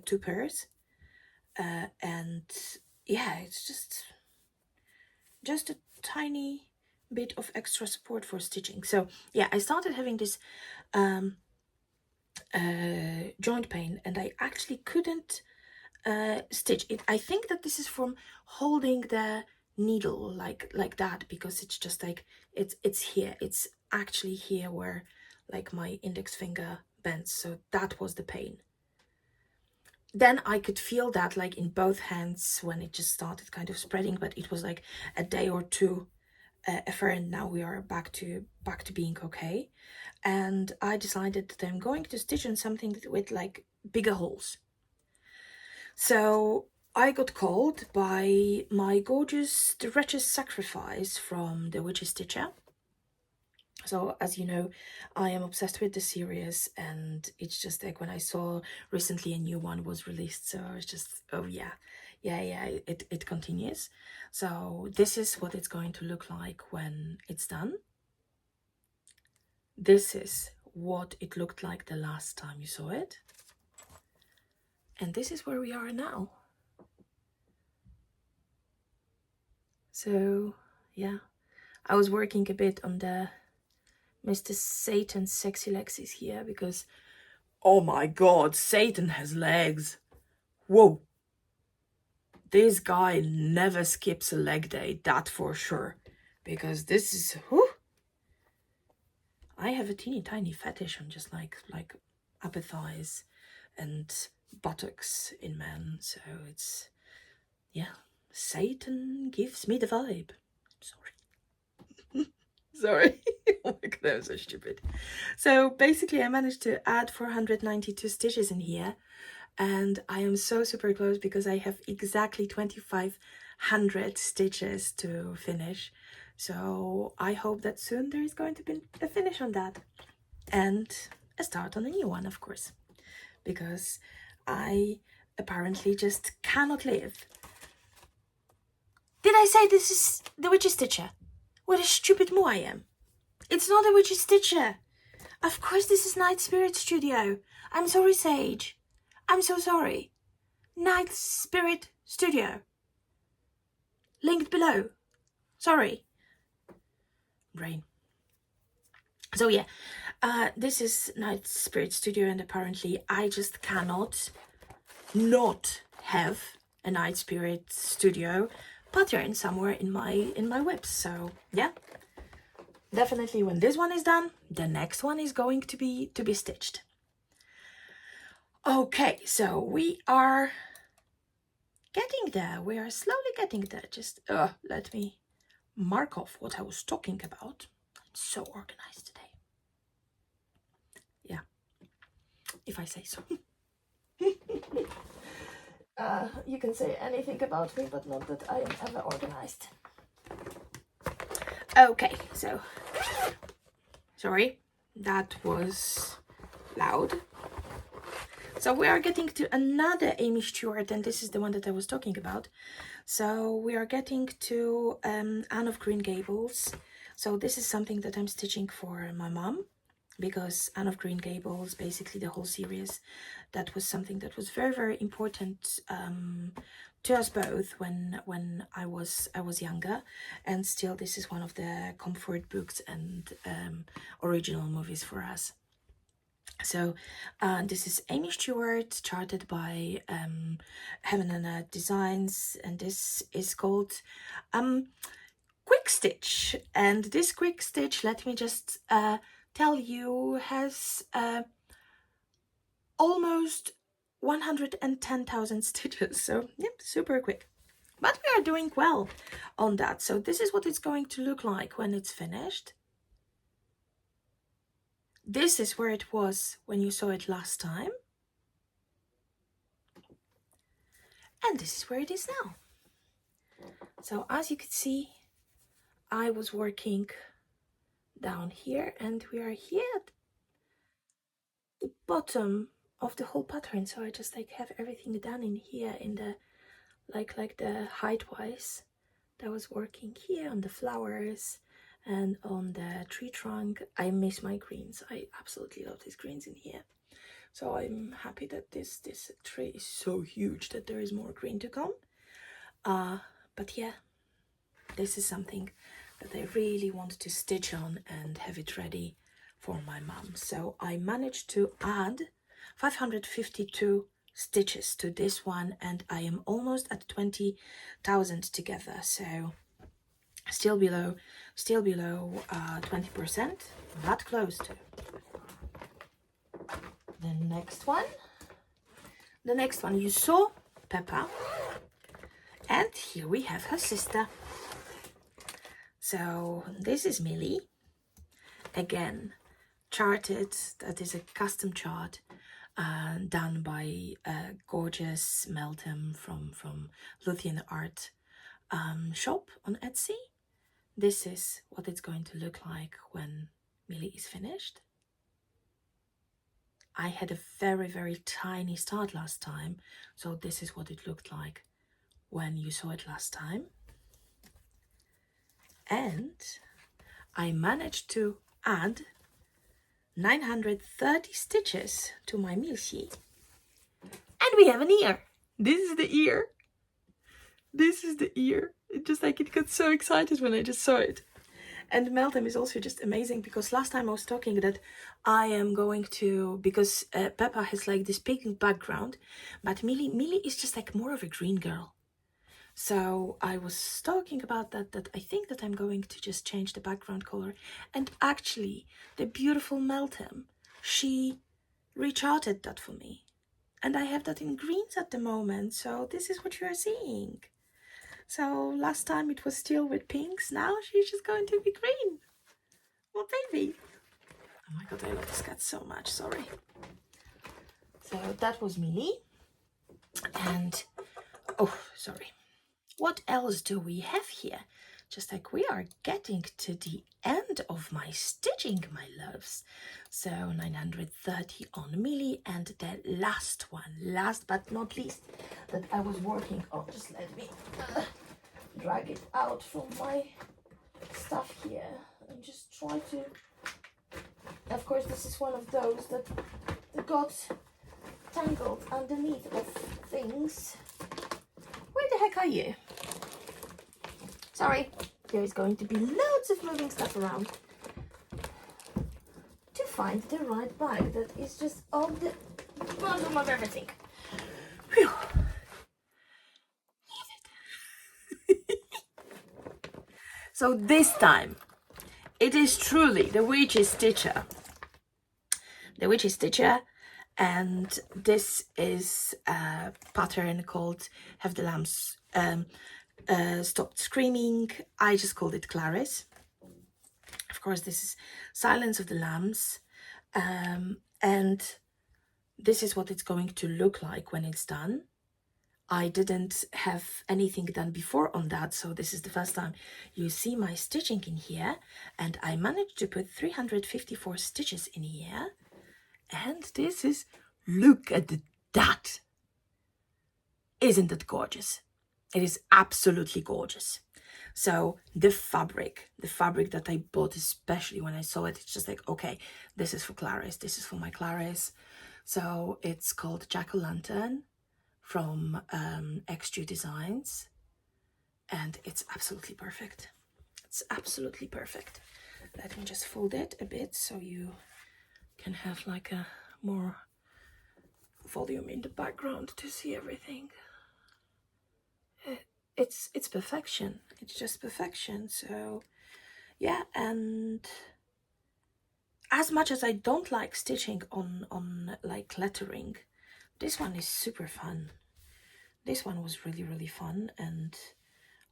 2 pairs. And yeah, it's just a tiny bit of extra support for stitching. So yeah, I started having this joint pain, and I actually couldn't stitch it. I think that this is from holding the needle like that, because it's just like it's here, it's actually here where like my index finger bends. So that was the pain. Then I could feel that like in both hands when it just started kind of spreading, but it was like a day or 2 affair, and now we are back to being okay. And I decided that I'm going to stitch on something with like bigger holes. So I got called by my gorgeous The Wretch's Sacrifice from the Witch's Stitcher. So as you know, I am obsessed with the series, and it's just like when I saw recently a new one was released, so I was just, oh yeah, it continues. So this is what it's going to look like when it's done. This is what it looked like the last time you saw it. And this is where we are now. So yeah, I was working a bit on the Mr. Satan sexy legs here because, oh my god, Satan has legs. Whoa. This guy never skips a leg day, that for sure. Because this is, whew, I have a teeny tiny fetish on just like upper thighs and buttocks in men. So it's, yeah, Satan gives me the vibe. Sorry. Sorry. Oh my god, that was so stupid. So basically I managed to add 492 stitches in here. And I am so super close because I have exactly 2500 stitches to finish. So I hope that soon there is going to be a finish on that. And a start on a new one, of course. Because I apparently just cannot live. Did I say this is the Witch's Stitcher? What a stupid moo I am. It's not a Witch's Stitcher. Of course this is Night Spirit Studio. I'm sorry, Sage. I'm so sorry. Night Spirit Studio. Linked below. Sorry. Brain. So yeah, this is Night Spirit Studio, and apparently I just cannot not have a Night Spirit Studio pattern somewhere in my webs. So yeah, definitely when this one is done, the next one is going to be stitched. Okay, so we are getting there. We are slowly getting there. Just let me mark off what I was talking about. I'm so organized today. Yeah, if I say so. You can say anything about me, but not that I am ever organized. Okay, so sorry, that was loud. So we are getting to another Amy Stewart, and this is the one that I was talking about. So we are getting to Anne of Green Gables. So this is something that I'm stitching for my mom, because Anne of Green Gables, basically the whole series, that was something that was very, very important to us both when I was younger, and still this is one of the comfort books and original movies for us. So this is Amy Stewart, charted by Heaven and Earth Designs, and this is called Quick Stitch. And this Quick Stitch, let me just tell you, has almost 110,000 stitches. So yep, super quick. But we are doing well on that. So this is what it's going to look like when it's finished. This is where it was when you saw it last time. And this is where it is now. So as you can see, I was working down here, and we are here at the bottom of the whole pattern. So I just like have everything done in here in the like the height wise. That was working here on the flowers and on the tree trunk. I miss my greens. I absolutely love these greens in here. So I'm happy that this tree is so huge that there is more green to come. But yeah, this is something that I really want to stitch on and have it ready for my mum. So I managed to add 552 stitches to this one, and I am almost at 20,000 together. So still below 20%, but close to. The next one you saw Peppa, and here we have her sister. So this is Millie, again charted. That is a custom chart done by a gorgeous Meltem from Luthien Art shop on Etsy. This is what it's going to look like when Millie is finished. I had a very, very tiny start last time, so this is what it looked like when you saw it last time. And I managed to add 930 stitches to my Millie. And we have an ear. This is the ear. This is the ear. It just like, it got so excited when I just saw it. And Meltem is also just amazing, because last time I was talking that I am going to, because Peppa has like this pink background, but Millie is just like more of a green girl. So I was talking about that I think that I'm going to just change the background color. And actually, the beautiful Meltem, she recharted that for me. And I have that in greens at the moment, so this is what you are seeing. So last time it was still with pinks, now she's just going to be green. Oh, baby. Oh my god, I love this cat so much, sorry. So that was Millie. And, oh, sorry. What else do we have here? Just like we are getting to the end of my stitching, my loves. So 930 on Millie, and the last one, last but not least, that I was working on. Just let me drag it out from my stuff here and just try to. Of course, this is one of those that got tangled underneath of things. Where the heck are you? Sorry, there is going to be loads of moving stuff around to find the right bag that is just on the bottom of everything. Whew. So this time, it is truly the Witch's Stitcher. The Witch's Stitcher, and this is a pattern called Have the Lambs Stopped Screaming. I just called it Clarice. Of course, this is Silence of the Lambs, and this is what it's going to look like when it's done. I didn't have anything done before on that, so this is the first time you see my stitching in here, and I managed to put 354 stitches in here. And this is, look at that. Isn't it gorgeous? It is absolutely gorgeous. So the fabric that I bought, especially when I saw it, it's just like, okay, this is for Clarice, this is for my Clarice. So it's called Jack-o'-lantern from XG Designs, and it's absolutely perfect. It's absolutely perfect. Let me just fold it a bit so you can have like a more volume in the background to see everything. It's perfection. It's just perfection. So yeah, and as much as I don't like stitching on like lettering, this one is super fun. This one was really, really fun, and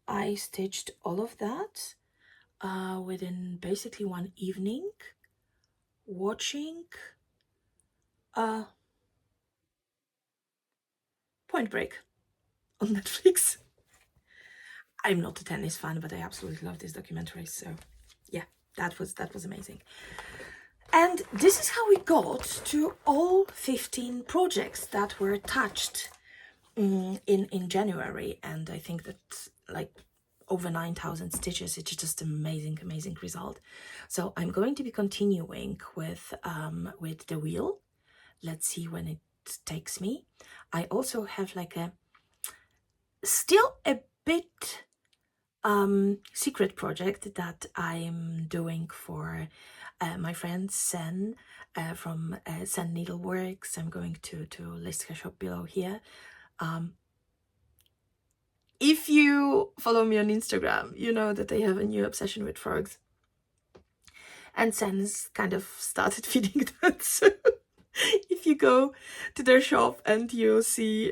I stitched all of that within basically one evening, watching Point Break on Netflix. I'm not a tennis fan, but I absolutely love this documentary. So yeah, that was amazing. And this is how we got to all 15 projects that were touched in January. And I think that like over 9,000 stitches, it's just amazing result. So I'm going to be continuing with the wheel. Let's see when it takes me. I also have like still a bit secret project that I'm doing for my friend Sen from Sen Needleworks. I'm going to list her shop below here. If you follow me on Instagram, you know that I have a new obsession with frogs, and Sen's kind of started feeding that. So if you go to their shop and you see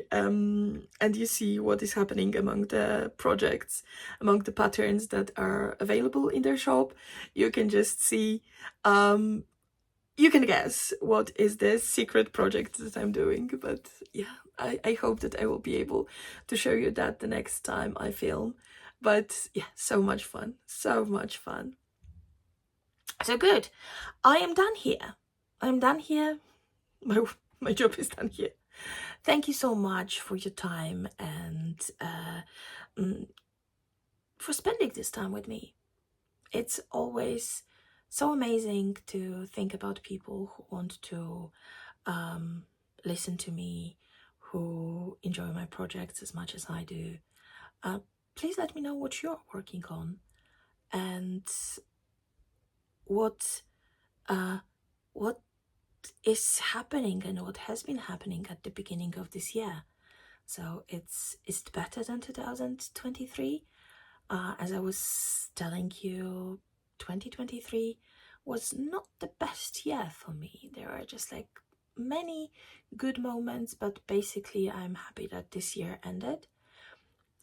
what is happening among the projects, among the patterns that are available in their shop, you can just see, you can guess what is the secret project that I'm doing. But yeah, I hope that I will be able to show you that the next time I film. But yeah, so much fun, so much fun. So good. I am done here. I'm done here. My job is done here. Thank you so much for your time and for spending this time with me. It's always so amazing to think about people who want to listen to me, who enjoy my projects as much as I do. Please let me know what you're working on and what is happening and what has been happening at the beginning of this year. So is it better than 2023? As I was telling you, 2023 was not the best year for me. There are just like many good moments, but basically I'm happy that this year ended.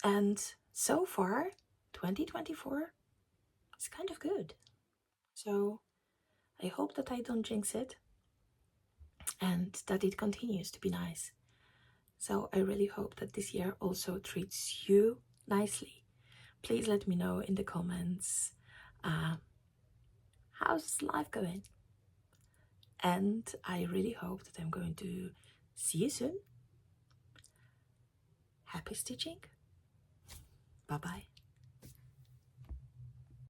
And so far, 2024 is kind of good. So I hope that I don't jinx it and that it continues to be nice. So I really hope that this year also treats you nicely. Please let me know in the comments, how's life going? And I really hope that I'm going to see you soon. Happy stitching. Bye bye.